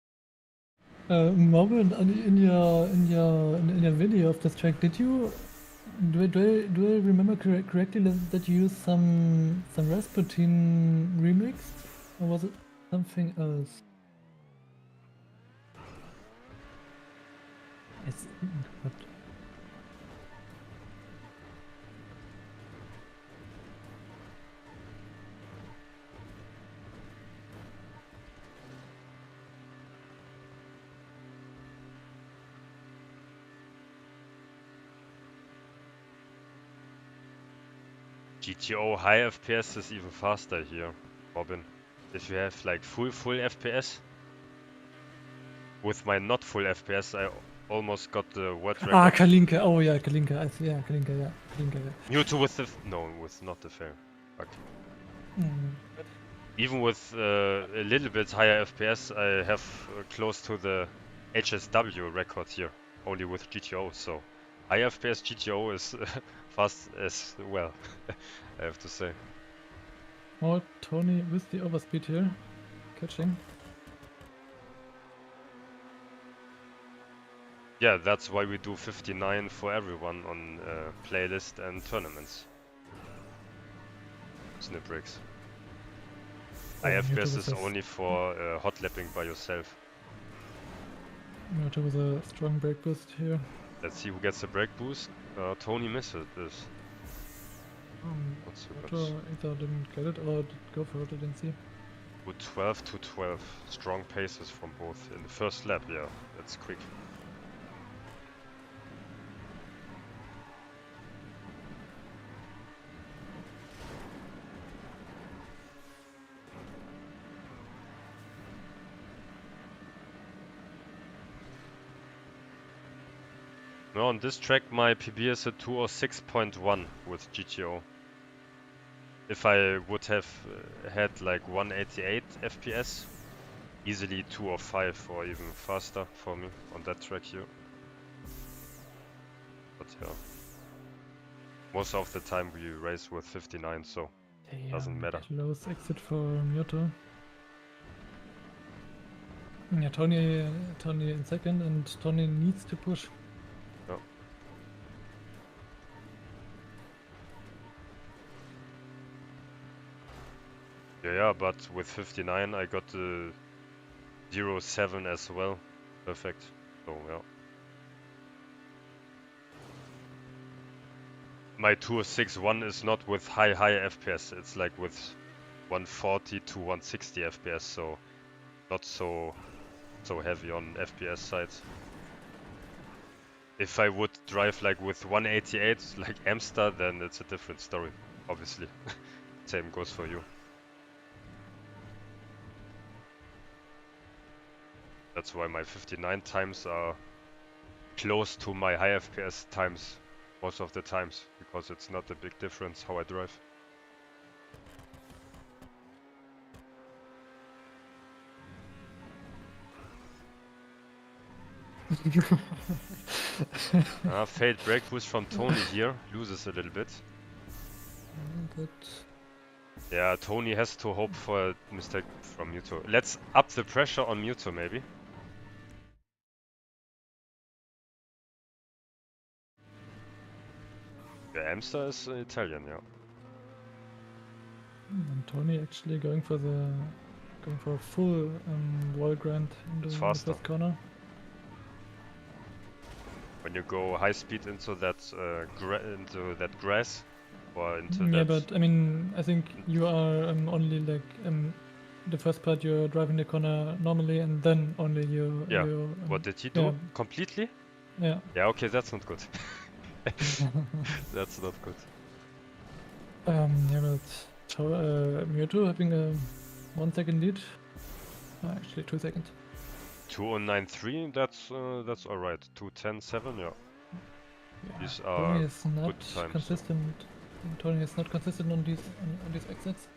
Marvel, in your video of this track, did you do I remember correctly that you used some Rasputin remix, or was it something else? It's what? GTO high FPS is even faster here, Robin. If you have like full FPS. With my not full FPS, I almost got the word record. Ah, Kalinka. Oh yeah, Kalinka. I see. Yeah, Kalinka. Yeah, Kalinka. Yeah. Myuto with the no, with not the fair. Fuck. Even with a little bit higher FPS, I have close to the HSW record here, only with GTO. So high FPS GTO is fast as well, I have to say. Oh, Tony with the overspeed here, catching. Yeah, that's why we do 59 for everyone on playlist and tournaments. Snip breaks. High FPS is only for hot lapping by yourself. Myuto with a strong brake boost here. Let's see who gets the brake boost. Tony missed this. Not so Myuto either didn't get it or did go for it, I didn't see. Good 12 to 12. Strong paces from both in the first lap, yeah, that's quick. No, on this track my PB is a 206.1 with GTO. If I would have had like 188 FPS, easily 205 or even faster for me on that track here. But yeah, most of the time we race with 59, so doesn't matter. Close exit for Myuto. Yeah, Tony in second, and Tony needs to push. Yeah. Yeah, but with 59 I got the 0.7 as well. Perfect. So yeah. My 261 is not with high FPS, it's like with 140 to 160 FPS, so not so heavy on FPS side. If I would drive like with 188 like Amster, then it's a different story, obviously. Same goes for you. That's why my 59 times are close to my high FPS times most of the times, because it's not a big difference how I drive. Failed brake boost from Tony here, loses a little bit. Yeah, Tony has to hope for a mistake from Myuto. Let's up the pressure on Myuto maybe. Yeah, Amster is Italian, yeah. And Tony actually going for a full wall grind in the first corner. When you go high speed into that grass or into yeah, that. But I mean, I think you are only like the first part you're driving the corner normally, and then only you. Yeah. What did he do? Yeah. Completely? Yeah. Yeah. Okay, that's not good. That's not good. Yeah, but Myuto having a 1 second lead. Actually, 2 seconds. 2093. That's alright. 210.7. Yeah. These are Tony is not good times, consistent. So. Tony is not consistent on these exits.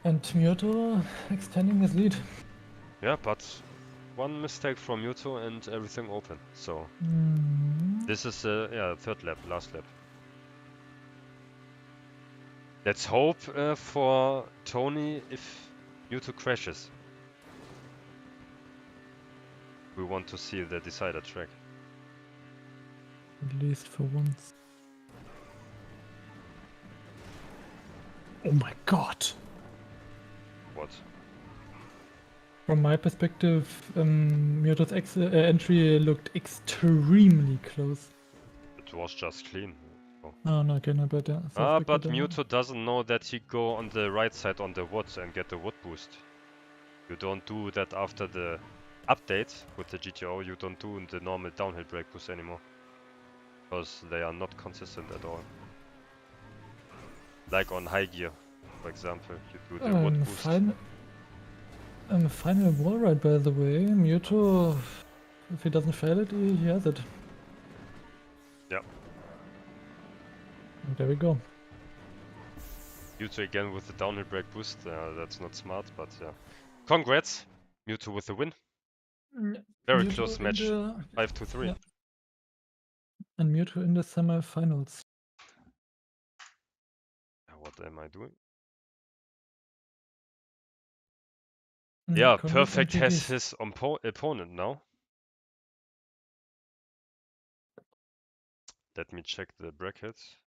And Myuto extending his lead. Yeah, but one mistake from Myuto and everything open. So this is third lap, last lap. Let's hope for Tony if Myuto crashes. We want to see the decider track. At least for once. Oh my god! What? From my perspective, Myuto's entry looked extremely close. It was just clean. So. Oh no, okay, no, but yeah. But Myuto doesn't know that he go on the right side on the woods and get the wood boost. You don't do that after the update with the GTO. You don't do the normal downhill brake boost anymore, because they are not consistent at all. Like on high gear, for example, you do the wood boost. Final wall ride, by the way. Myuto, if he doesn't fail it, he has it. Yeah. And there we go. Myuto again with the downhill brake boost. That's not smart, but yeah. Congrats, Myuto with the win. Very Myuto close match, 5-3. Yeah. And Myuto in the semi-finals. What am I doing? And yeah, Perfect has his opponent now. Let me check the brackets.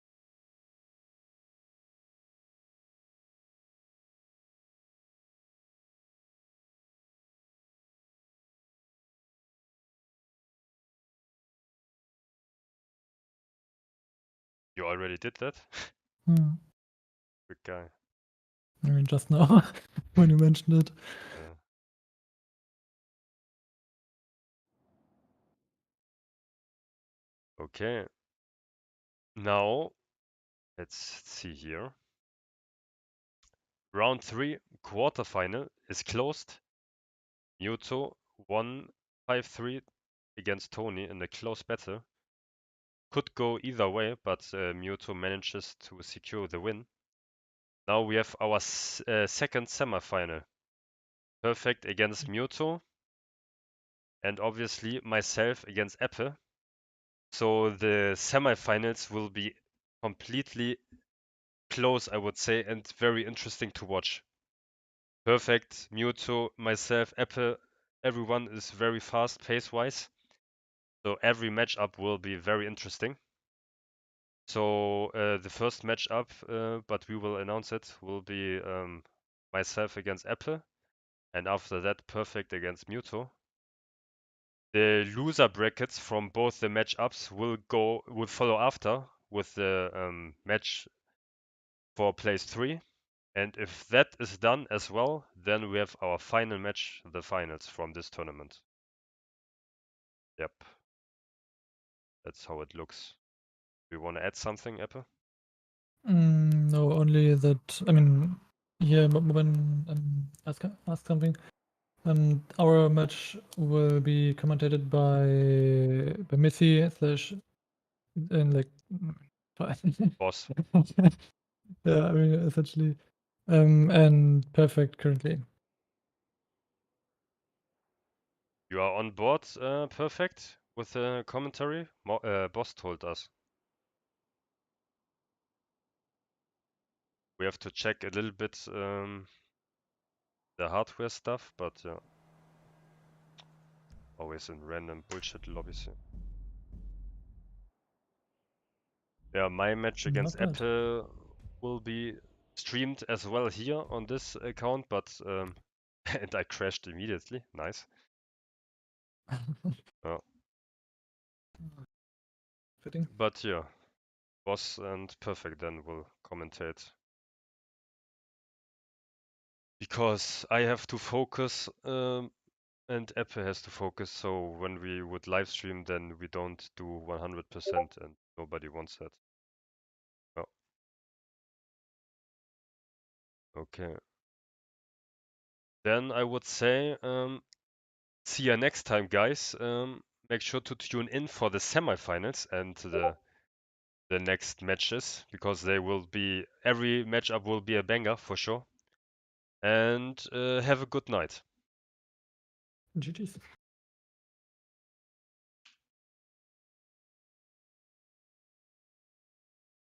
You already did that? Good guy. I mean, just now, when you mentioned it. Yeah. Okay. Now, let's see here. Round 3 quarterfinal is closed. Myuto 153 against Tony in a close battle. Could go either way, but Myuto manages to secure the win. Now we have our second semifinal. Perfect against Myuto, and obviously myself against Apple. So the semifinals will be completely close, I would say, and very interesting to watch. Perfect, Myuto, myself, Apple, everyone is very fast pace-wise. So every matchup will be very interesting. So the first matchup, but we will announce it, will be myself against Apple. And after that, Perfect against Myuto. The loser brackets from both the matchups will follow after with the match for place 3. And if that is done as well, then we have our final match, the finals from this tournament. Yep. That's how it looks. Do you want to add something, Apple? No, only that, I mean, here, when ask something. Our match will be commentated by Missy / and like Boss. yeah, I mean essentially, and Perfect currently. You are on board, Perfect, with the commentary? Boss told us. We have to check a little bit the hardware stuff, but always in random bullshit lobbies here. Yeah, my match against Not bad. Apple will be streamed as well here on this account, but and I crashed immediately. Nice. Fitting. But yeah, Boss and Perfect then will commentate. Because I have to focus and Apple has to focus, so when we would live stream, then we don't do 100% and nobody wants that. Oh. Okay. Then I would say, see ya next time, guys. Make sure to tune in for the semifinals and the next matches, because they will be, every matchup will be a banger for sure. And have a good night. GG's.